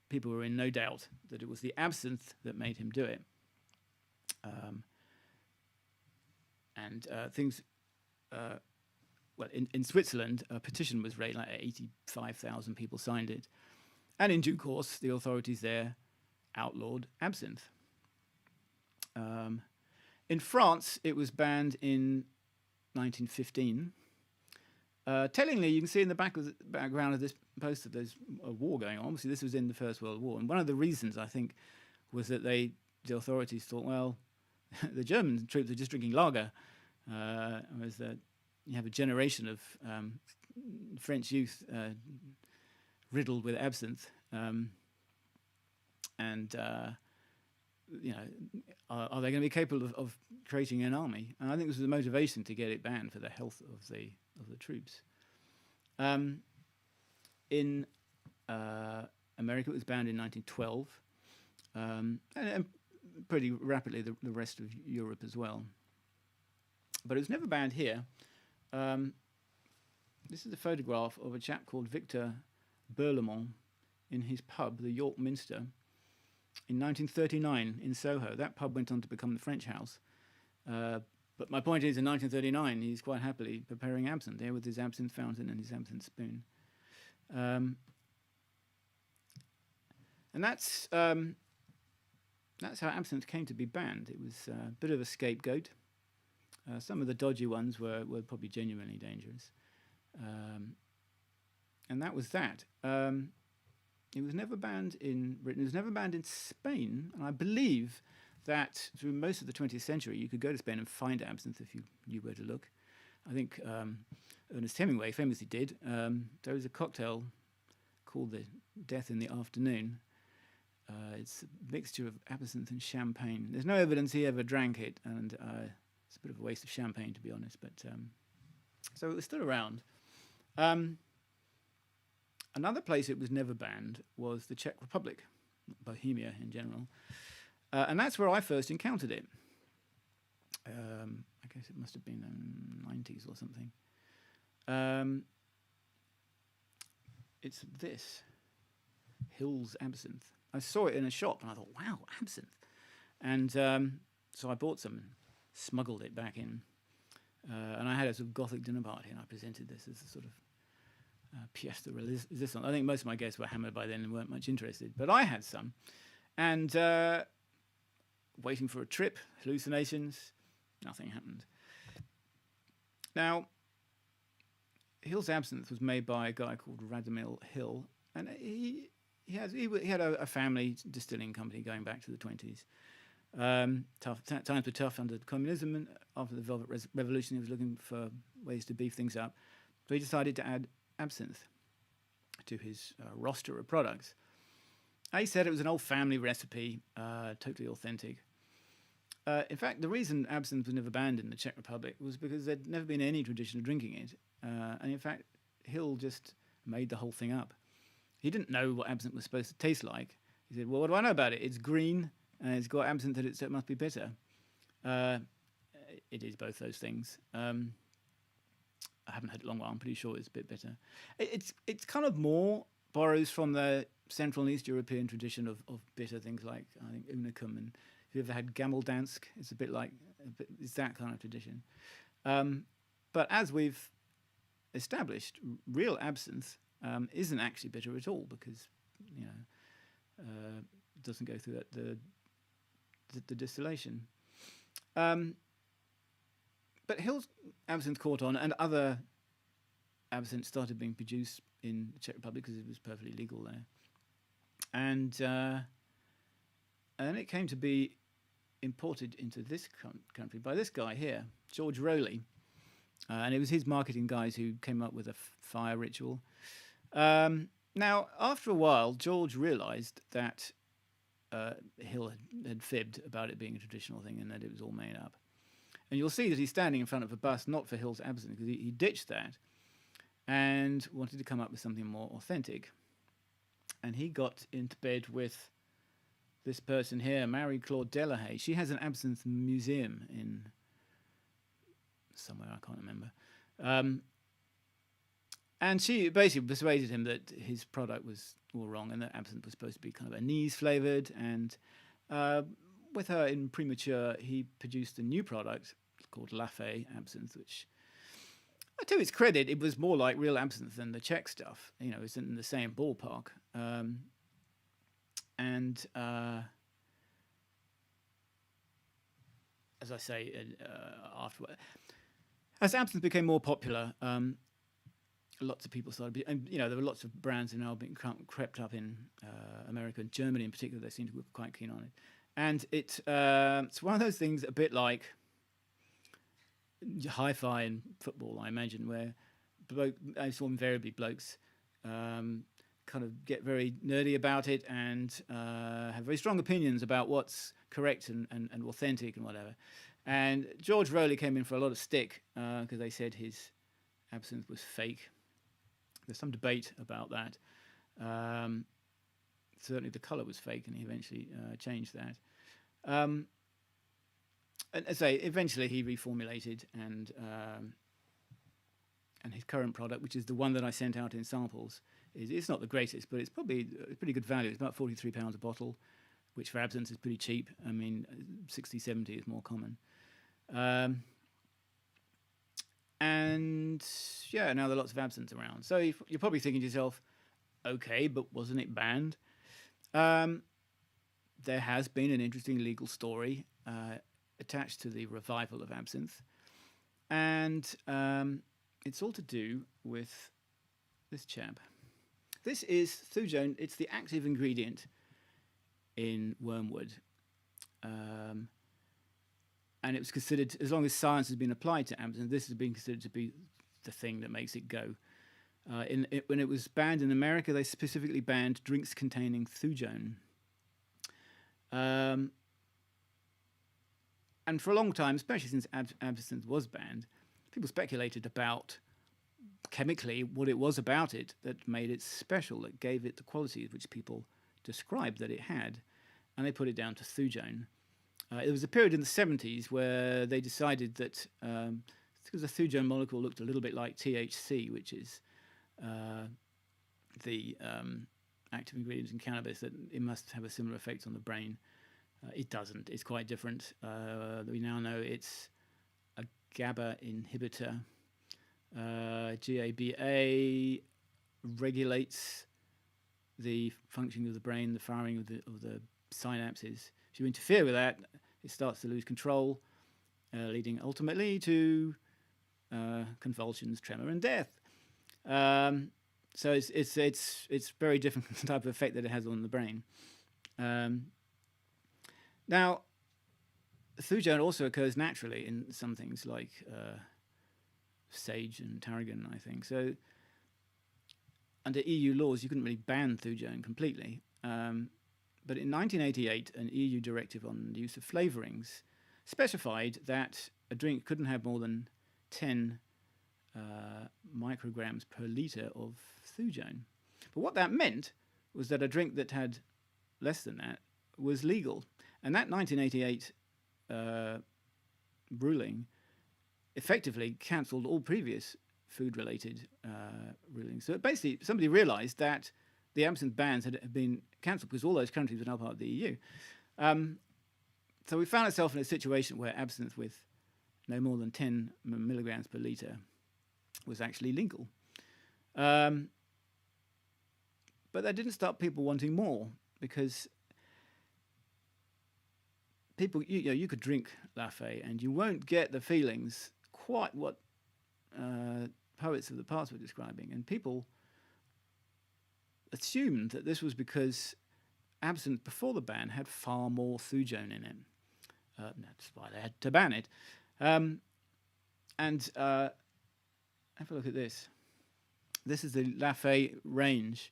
people were in no doubt that it was the absinthe that made him do it. Things... in Switzerland, a petition was raised, like 85,000 people signed it. And in due course, the authorities there outlawed absinthe. In France, it was banned in 1915. Tellingly, you can see in the background of this poster, there's a war going on. Obviously, this was in the First World War. And one of the reasons, I think, was that the authorities thought, well, the German troops are just drinking lager. You have a generation of French youth riddled with absinthe, and are they going to be capable of creating an army? And I think this was the motivation to get it banned for the health of the troops. In America, it was banned in 1912, and pretty rapidly the rest of Europe as well. But it was never banned here. This is a photograph of a chap called Victor Burlemont in his pub, the York Minster, in 1939 in Soho. That pub went on to become the French House. But my point is, in 1939, he's quite happily preparing absinthe there with his absinthe fountain and his absinthe spoon. And that's how absinthe came to be banned. It was a bit of a scapegoat. Some of the dodgy ones were probably genuinely dangerous. And that was that. It was never banned in Britain. It was never banned in Spain. And I believe that through most of the 20th century, you could go to Spain and find absinthe if you knew where to look. I think Ernest Hemingway famously did. There was a cocktail called the Death in the Afternoon. It's a mixture of absinthe and champagne. There's no evidence he ever drank it, and it's a bit of a waste of champagne, to be honest. But so it was still around. Another place it was never banned was the Czech Republic, Bohemia in general. And that's where I first encountered it. I guess it must have been in the 90s or something. It's this, Hill's Absinthe. I saw it in a shop and I thought, wow, absinthe. And so I bought some and smuggled it back in. And I had a sort of Gothic dinner party and I presented this as a sort of pièce de résistance. I think most of my guests were hammered by then and weren't much interested. But I had some. And waiting for a trip, hallucinations, nothing happened. Now, Hill's Absinthe was made by a guy called Radomil Hill, and he had a family distilling company going back to the 20s. Times were tough under communism, and after the Velvet Revolution, he was looking for ways to beef things up. So he decided to add absinthe to his roster of products. He said it was an old family recipe, totally authentic. In fact, the reason absinthe was never banned in the Czech Republic was because there'd never been any tradition of drinking it. And in fact, Hill just made the whole thing up. He didn't know what absinthe was supposed to taste like. He said, well, what do I know about it? It's green, and it's got absinthe in it, so it must be bitter. It is both those things. I haven't had it long while. I'm pretty sure it's a bit bitter. It's kind of more borrows from the Central and East European tradition of bitter things like, I think, unicum. And if you've ever had Gameldansk, it's it's that kind of tradition. But as we've established, real absinthe isn't actually bitter at all because, it doesn't go through the distillation. But Hill's absinthe caught on, and other absinthe started being produced in the Czech Republic because it was perfectly legal there. And it came to be imported into this country by this guy here, George Rowley. And it was his marketing guys who came up with a fire ritual. Now, after a while, George realised that Hill had fibbed about it being a traditional thing and that it was all made up. And you'll see that he's standing in front of a bus, not for Hill's Absinthe, because he ditched that and wanted to come up with something more authentic. And he got into bed with this person here, Marie Claude Delahaye. She has an absinthe museum in somewhere, I can't remember. And she basically persuaded him that his product was all wrong and that absinthe was supposed to be kind of anise flavoured. And with her in premature, he produced a new product called Lafay Absinthe, which, to its credit, it was more like real absinthe than the Czech stuff. It's in the same ballpark. As I say, afterward, as absinthe became more popular, lots of people started, and there were lots of brands that now being crept up in America and Germany in particular. They seem to be quite keen on it, and it's one of those things a bit like hi-fi and football, I imagine, where I saw invariably blokes kind of get very nerdy about it and have very strong opinions about what's correct and authentic and whatever. And George Rowley came in for a lot of stick because they said his absinthe was fake. There's some debate about that. Certainly the colour was fake, and he eventually changed that. And as I say, eventually he reformulated, and his current product, which is the one that I sent out in samples, it's not the greatest, but it's probably a pretty good value. It's about £43 a bottle, which for absinthe is pretty cheap. I mean, 60, 70 is more common. And yeah, now there are lots of absinthe around. So you're probably thinking to yourself, okay, but wasn't it banned? There has been an interesting legal story attached to the revival of absinthe. And it's all to do with this chap. This is thujone. It's the active ingredient in wormwood. And it was considered, as long as science has been applied to absinthe, this has been considered to be the thing that makes it go. When it was banned in America, they specifically banned drinks containing thujone. And for a long time, especially since absinthe was banned, people speculated about chemically what it was about it that made it special, that gave it the qualities which people described that it had, and they put it down to thujone. There was a period in the 70s where they decided that because the thujone molecule looked a little bit like THC, which is the active ingredient in cannabis, that it must have a similar effect on the brain. It doesn't. It's quite different. We now know it's a GABA inhibitor. GABA regulates the functioning of the brain, the firing of the synapses. If you interfere with that, it starts to lose control, leading ultimately to convulsions, tremor, and death. So it's very different type of effect that it has on the brain. Now, thujone also occurs naturally in some things like sage and tarragon, I think. So under EU laws, you couldn't really ban thujone completely. But in 1988, an EU directive on the use of flavourings specified that a drink couldn't have more than 10 micrograms per litre of thujone. But what that meant was that a drink that had less than that was legal. And that 1988 ruling effectively cancelled all previous food-related rulings. So basically, somebody realised that the absinthe bans had been cancelled because all those countries were now part of the EU. So we found ourselves in a situation where absinthe with no more than 10 milligrams per litre was actually legal. But that didn't stop people wanting more, because people, you could drink Lafay and you won't get the feelings quite what poets of the past were describing. And people assumed that this was because absinthe before the ban had far more thujone in it. That's why they had to ban it. And have a look at this. This is the Lafay range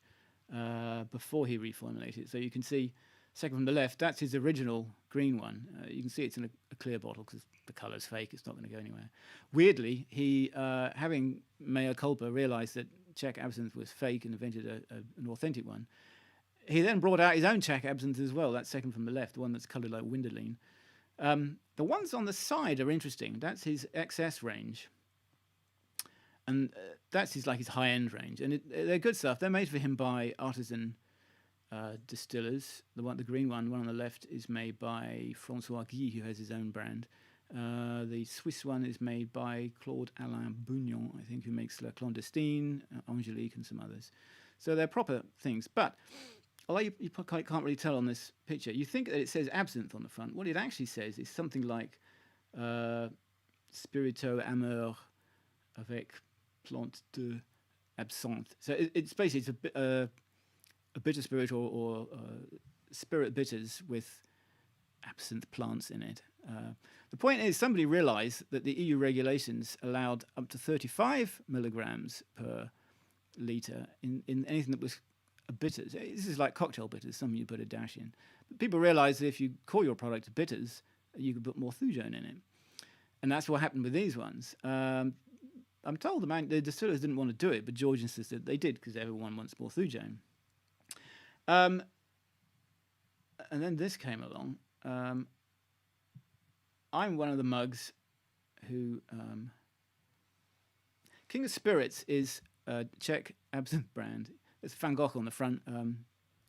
before he reformulated. So you can see, second from the left, that's his original green one. You can see it's in a clear bottle because the colour's fake. It's not going to go anywhere. Weirdly, he, having mea culpa, realised that Czech absinthe was fake and invented an authentic one. He then brought out his own Czech absinthe as well. That's second from the left, the one that's coloured like Winderline. The ones on the side are interesting. That's his XS range. And that's his high-end range. And they're good stuff. They're made for him by artisan distillers. The green one on the left, is made by François Guy, who has his own brand. The Swiss one is made by Claude-Alain Bugnon, I think, who makes La Clandestine, Angélique, and some others. So they're proper things. But although you can't really tell on this picture, you think that it says absinthe on the front. What it actually says is something like Spirito Ameur avec plante de absinthe. So it's basically a bitter spirit or spirit bitters with absinthe plants in it. The point is, somebody realised that the EU regulations allowed up to 35 milligrams per litre in anything that was bitters. This is like cocktail bitters, something you put a dash in. But people realise that if you call your product bitters, you can put more thujone in it. And that's what happened with these ones. I'm told the distillers didn't want to do it, but George insisted they did because everyone wants more thujone. And then this came along. I'm one of the mugs who... King of Spirits is a Czech absinthe brand. There's Van Gogh on the front.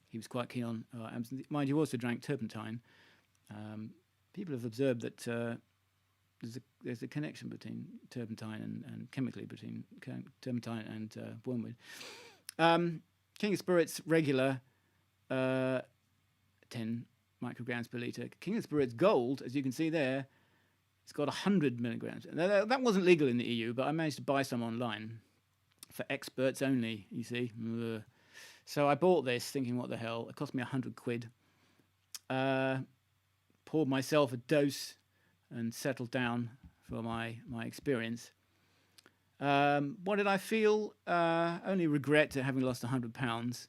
He was quite keen on absinthe. Mind you, also drank turpentine. People have observed that there's a connection between turpentine and chemically between turpentine and wormwood. King of Spirits regular, 10 micrograms per litre. King of Spirits Gold, as you can see there, it's got 100 milligrams. That wasn't legal in the EU, but I managed to buy some online for experts only, you see. Ugh. So I bought this thinking, what the hell? It cost me 100 quid. Poured myself a dose and settled down for my experience. What did I feel? Only regret at having lost £100.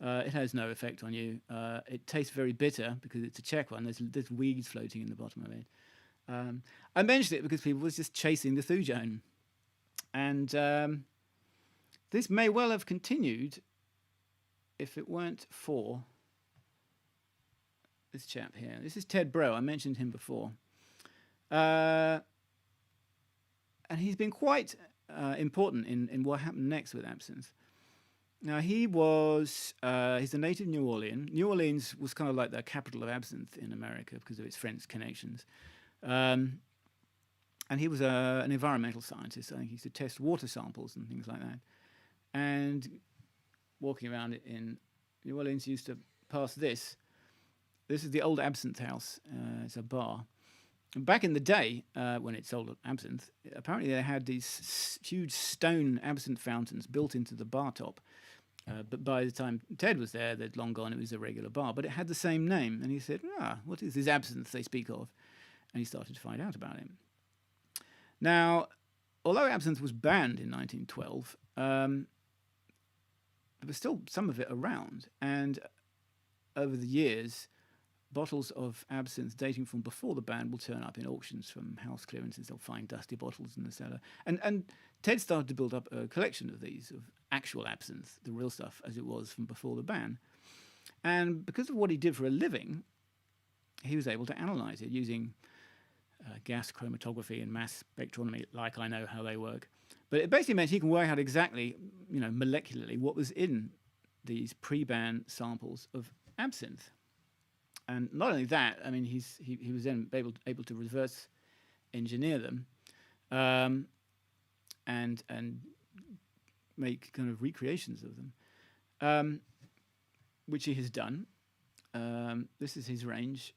It has no effect on you. It tastes very bitter because it's a Czech one. There's weeds floating in the bottom of it. I mentioned it because people was just chasing the thujone. And this may well have continued if it weren't for this chap here. This is Ted Bro. I mentioned him before. And he's been quite important in what happened next with absinthe. Now, he's a native New Orleans. New Orleans was kind of like the capital of absinthe in America because of its French connections. And he was an environmental scientist. I think he used to test water samples and things like that. And walking around in New Orleans, used to pass this. This is the old Absinthe House. It's a bar. And back in the day, when it sold absinthe, apparently they had these huge stone absinthe fountains built into the bar top. But by the time Ted was there, they'd long gone. It was a regular bar, but it had the same name. And he said, what is this absinthe they speak of? And he started to find out about it. Now, although absinthe was banned in 1912, there was still some of it around. And over the years, bottles of absinthe dating from before the ban will turn up in auctions from house clearances. They'll find dusty bottles in the cellar. And Ted started to build up a collection of these, of actual absinthe, the real stuff, as it was from before the ban. And because of what he did for a living, he was able to analyze it using gas chromatography and mass spectrometry, like I know how they work. But it basically meant he can work out exactly, molecularly, what was in these pre-ban samples of absinthe. And not only that, I mean, he was then able to reverse engineer them, and make kind of recreations of them, which he has done. This is his range,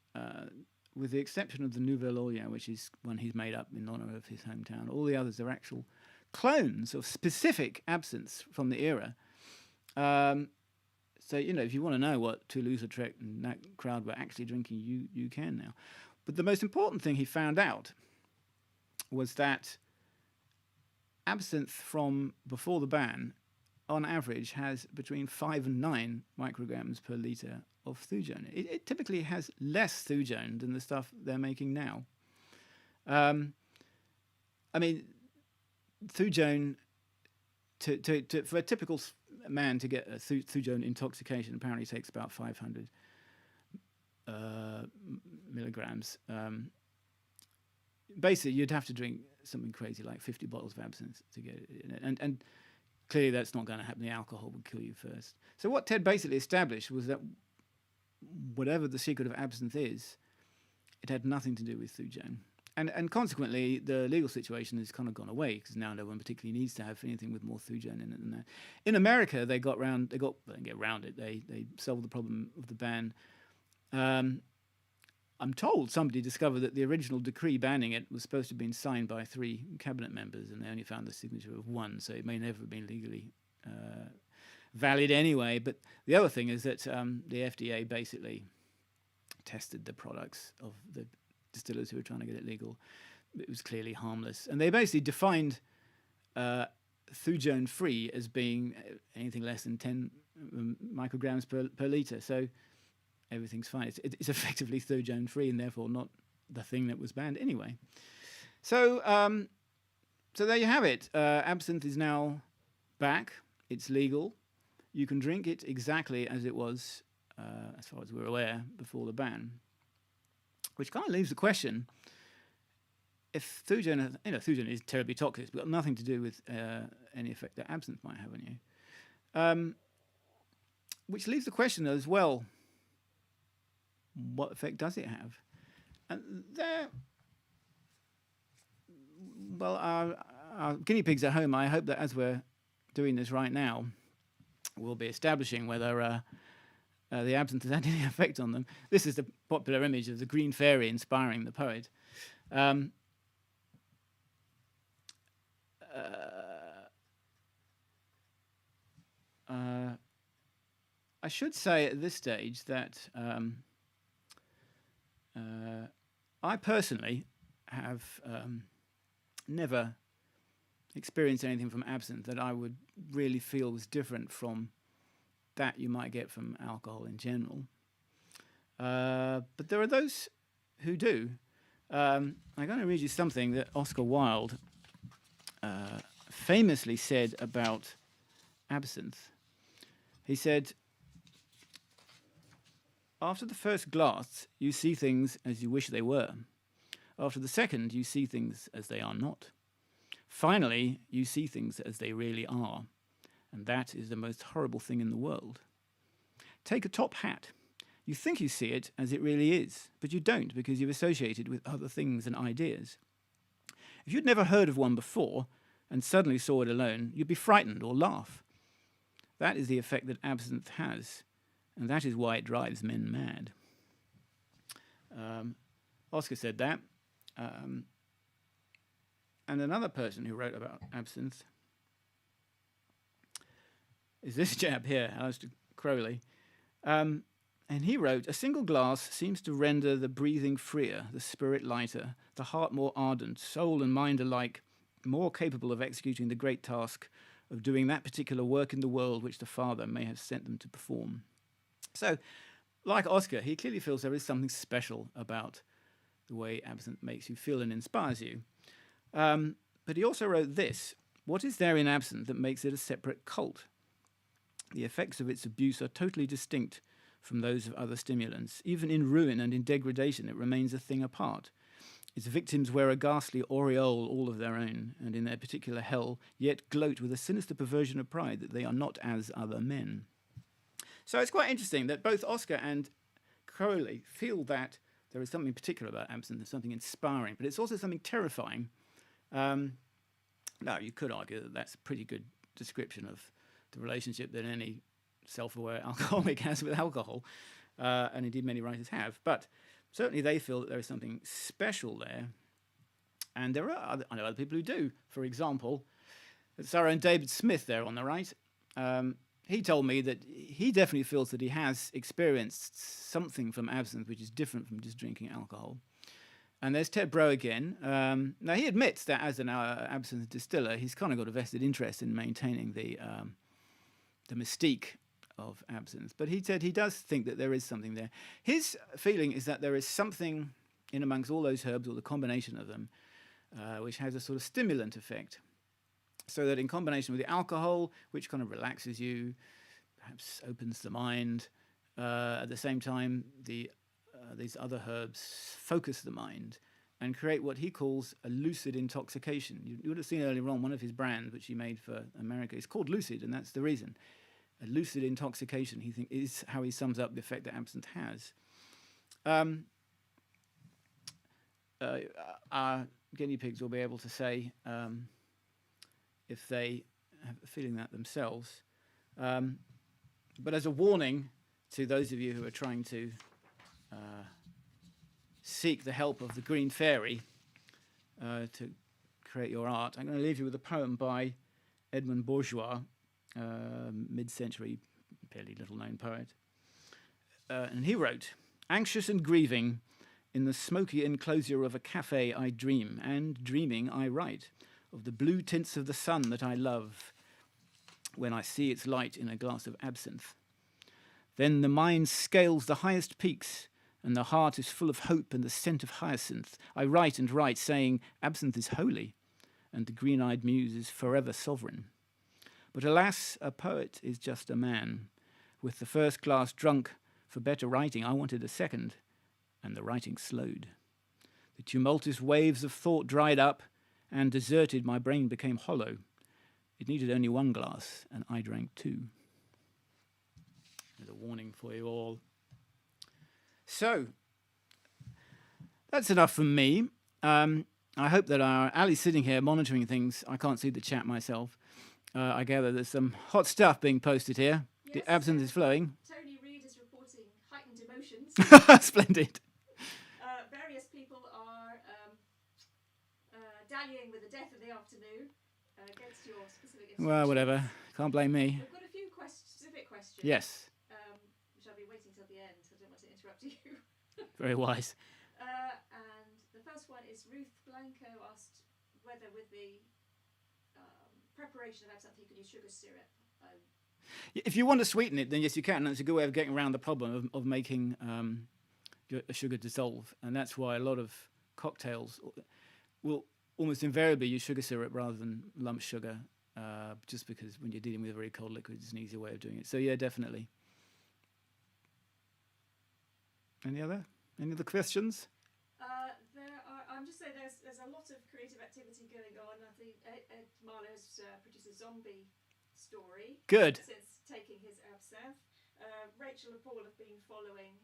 with the exception of the Nouvel Orient, which is one he's made up in honor of his hometown. All the others are actual clones of specific absinthes from the era. So, if you want to know what Toulouse-Lautrec and that crowd were actually drinking, you can now. But the most important thing he found out was that absinthe from before the ban, on average, has between 5 and 9 micrograms per litre of thujone. It typically has less thujone than the stuff they're making now. I mean, thujone, for a typical man to get a thujone intoxication apparently takes about 500 milligrams. Basically, you'd have to drink something crazy like 50 bottles of absinthe to get it in it. And clearly that's not going to happen. The alcohol would kill you first. So what Ted basically established was that whatever the secret of absinthe is, it had nothing to do with thujone. And consequently, the legal situation has kind of gone away because now no one particularly needs to have anything with more thujone in it than that. In America, they didn't get around it. They solved the problem of the ban. I'm told somebody discovered that the original decree banning it was supposed to have been signed by 3 cabinet members, and they only found the signature of 1, so it may never have been legally valid anyway. But the other thing is that the FDA basically tested the products of the distillers who were trying to get it legal. It was clearly harmless. And they basically defined thujone-free as being anything less than 10 micrograms per litre. So everything's fine. It's effectively thujone-free and therefore not the thing that was banned anyway. So so there you have it. Absinthe is now back. It's legal. You can drink it exactly as it was, as far as we're aware, before the ban. Which kind of leaves the question: if thujone, thujone is terribly toxic, it's got nothing to do with any effect that absinthe might have on you. Which leaves the question as well: what effect does it have? And there, well, our guinea pigs at home, I hope that as we're doing this right now, we'll be establishing whether the absinthe has had any effect on them. This is the popular image of the green fairy inspiring the poet. I should say at this stage that I personally have never experienced anything from absinthe that I would really feel was different from that you might get from alcohol in general. But there are those who do. I'm going to read you something that Oscar Wilde famously said about absinthe. He said, "After the first glass, you see things as you wish they were. After the second, you see things as they are not. Finally, you see things as they really are. And that is the most horrible thing in the world. Take a top hat. You think you see it as it really is, but you don't because you've associated it with other things and ideas. If you'd never heard of one before and suddenly saw it alone, you'd be frightened or laugh. That is the effect that absinthe has, and that is why it drives men mad." Oscar said that. And another person who wrote about absinthe is this chap here, Aleister Crowley. And he wrote, "A single glass seems to render the breathing freer, the spirit lighter, the heart more ardent, soul and mind alike more capable of executing the great task of doing that particular work in the world which the Father may have sent them to perform." So, like Oscar, he clearly feels there is something special about the way absinthe makes you feel and inspires you. But he also wrote this: "What is there in absinthe that makes it a separate cult? The effects of its abuse are totally distinct from those of other stimulants. Even in ruin and in degradation, it remains a thing apart. Its victims wear a ghastly aureole all of their own, and in their particular hell, yet gloat with a sinister perversion of pride that they are not as other men." So it's quite interesting that both Oscar and Crowley feel that there is something particular about absinthe, there's something inspiring, but it's also something terrifying. Now, you could argue that that's a pretty good description of the relationship that any self-aware alcoholic has with alcohol, and indeed many writers have. But certainly they feel that there is something special there, and there are I know other people who do. For example, it's our own David Smith there on the right. He told me that he definitely feels that he has experienced something from absinthe which is different from just drinking alcohol. And there's Ted Brough again. Now, he admits that as an absinthe distiller, he's kind of got a vested interest in maintaining the mystique of absinthe. But he said he does think that there is something there. His feeling is that there is something in amongst all those herbs, or the combination of them, which has a sort of stimulant effect. So that in combination with the alcohol, which kind of relaxes you, perhaps opens the mind, at the same time, these other herbs focus the mind and create what he calls a lucid intoxication. You would have seen earlier on one of his brands, which he made for America, is called Lucid, and that's the reason. A lucid intoxication, he thinks, is how he sums up the effect that absinthe has. Our guinea pigs will be able to say if they have a feeling that themselves. But as a warning to those of you who are trying to seek the help of the green fairy to create your art, I'm going to leave you with a poem by Edmund Bourgeois, mid-century, fairly little-known poet. And he wrote, "Anxious and grieving, in the smoky enclosure of a cafe I dream, and dreaming I write. of the blue tints of the sun that I love when I see its light in a glass of absinthe. Then the mind scales the highest peaks, and the heart is full of hope and the scent of hyacinth. I write and write, saying, absinthe is holy, and the green-eyed muse is forever sovereign. But alas, a poet is just a man. With the first glass drunk, for better writing, I wanted a second, and the writing slowed. The tumultuous waves of thought dried up, and deserted, my brain became hollow. It needed only one glass, and I drank two. There's a warning for you all. So, that's enough from me. I hope that Ali's sitting here monitoring things. I can't see the chat myself. I gather there's some hot stuff being posted here. Yes, the absinthe is flowing. Tony Reid is reporting heightened emotions. Splendid. Various people are dallying with the death of the afternoon against your specific instructions. Well, whatever. Can't blame me. We've got a few specific questions. Yes. Which I'll be waiting till the end, so I don't want to interrupt you. Very wise. And the first one is Ruth Blanco asked whether with the preparation of absinthe you could use sugar syrup. If you want to sweeten it, then yes, you can. That's a good way of getting around the problem of making a sugar dissolve. And that's why a lot of cocktails will almost invariably use sugar syrup rather than lump sugar, just because when you're dealing with a very cold liquid, it's an easier way of doing it. So yeah, definitely. Any other questions? I'm just saying there's a lot of creative activity going on. I think Ed Marlowe's produced a zombie story. Good. Since taking his absinthe. Rachel and Paul have been following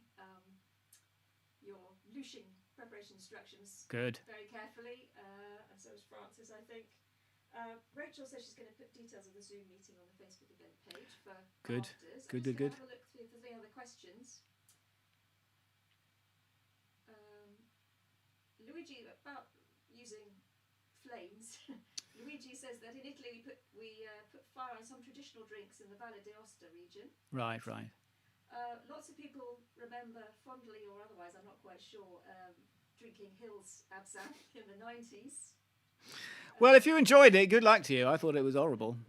your lushing preparation instructions Good. very carefully, and so is Francis, I think. Rachel says she's going to put details of the Zoom meeting on the Facebook event page for Good. afters. Good. Have a look through if there's any other questions. Luigi, about using flames. Luigi says that in Italy we put fire on some traditional drinks in the Valle d'Aosta region. Right. Lots of people remember fondly or otherwise, I'm not quite sure, drinking Hill's absinthe in the 90s. Well, if you enjoyed it, good luck to you. I thought it was horrible.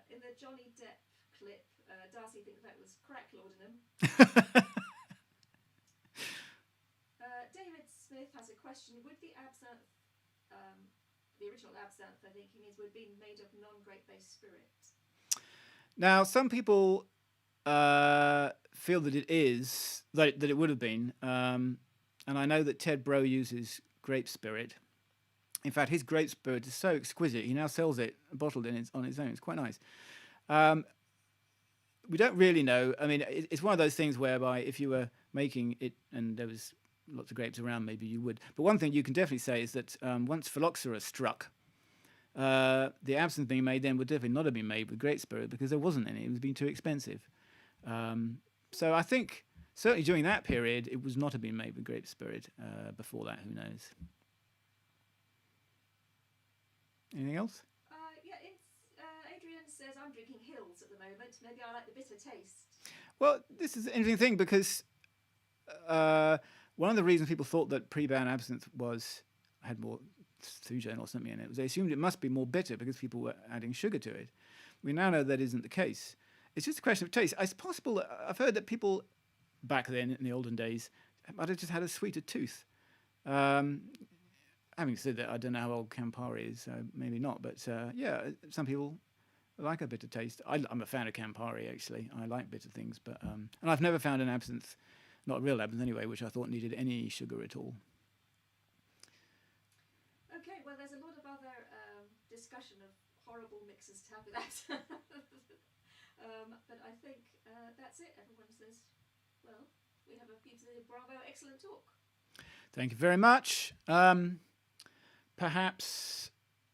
In the Johnny Depp clip, Darcy thinks that was crack laudanum. David Smith has a question. Would the absinthe, the original absinthe, I think he means, would be made of non-grape-based spirit? Now, some people feel that it is, that it would have been. And I know that Ted Bro uses grape spirit. In fact, his grape spirit is so exquisite. He now sells it bottled on its own. It's quite nice. We don't really know. I mean, it's one of those things whereby if you were making it and there was lots of grapes around, maybe you would. But one thing you can definitely say is that once Phyloxera struck, the absinthe being made then would definitely not have been made with grape spirit because there wasn't any. It was being too expensive. So I think certainly during that period, it was not have been made with grape spirit. Before that, who knows? Anything else? Adrian says, I'm drinking Hills at the moment. Maybe I like the bitter taste. Well, this is an interesting thing because one of the reasons people thought that pre-ban absinthe had more thujone or something in it was they assumed it must be more bitter because people were adding sugar to it. We now know that isn't the case. It's just a question of taste. It's possible that I've heard that people back then in the olden days might have just had a sweeter tooth. Having said that, I don't know how old Campari is, so maybe not. But yeah, some people like a bitter taste. I'm a fan of Campari, actually. I like bitter things. But and I've never found an absinthe, not a real absinthe anyway, which I thought needed any sugar at all. Okay, well, there's a lot of other discussion of horrible mixes to have with that. But I think that's it. Everyone says, well, we have a pizza. Bravo, excellent talk. Thank you very much. Perhaps.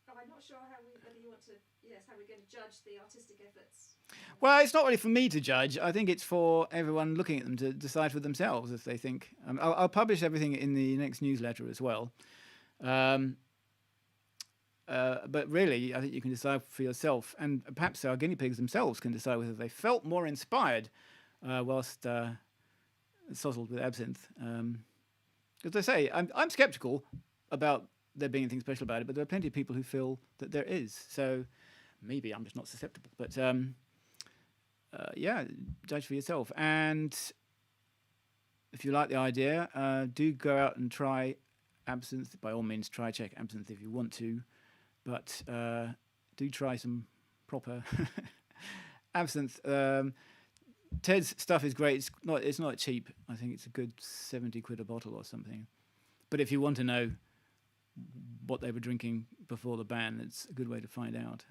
Oh, I'm not sure whether you want to. Yes, how we're going to judge the artistic efforts. Well, it's not really for me to judge. I think it's for everyone looking at them to decide for themselves if they think. I'll publish everything in the next newsletter as well. But really, I think you can decide for yourself, and perhaps our guinea pigs themselves can decide whether they felt more inspired whilst sozzled with absinthe. As I say, I'm sceptical about there being anything special about it, but there are plenty of people who feel that there is. So maybe I'm just not susceptible. But yeah, judge for yourself. And if you like the idea, do go out and try absinthe. By all means, check absinthe if you want to. But do try some proper absinthe. Ted's stuff is great. It's not cheap. I think it's a good 70 quid a bottle or something. But if you want to know what they were drinking before the ban, it's a good way to find out.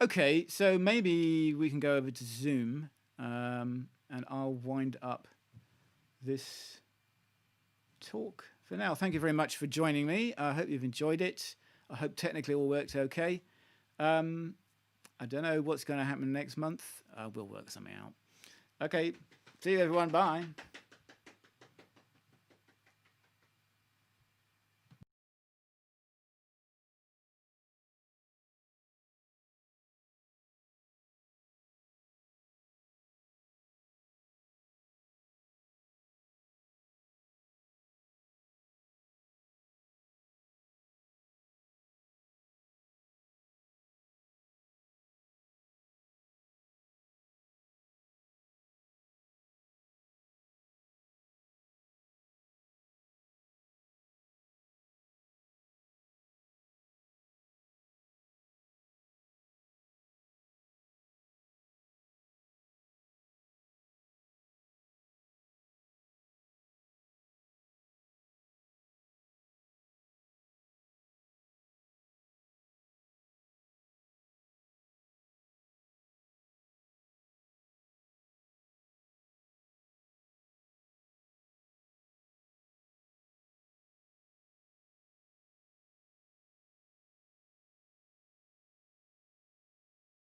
Okay, so maybe we can go over to Zoom, and I'll wind up this talk for now. Thank you very much for joining me. I hope you've enjoyed it. I hope technically all works okay. I don't know what's going to happen next month. We'll work something out. Okay, see you everyone. Bye.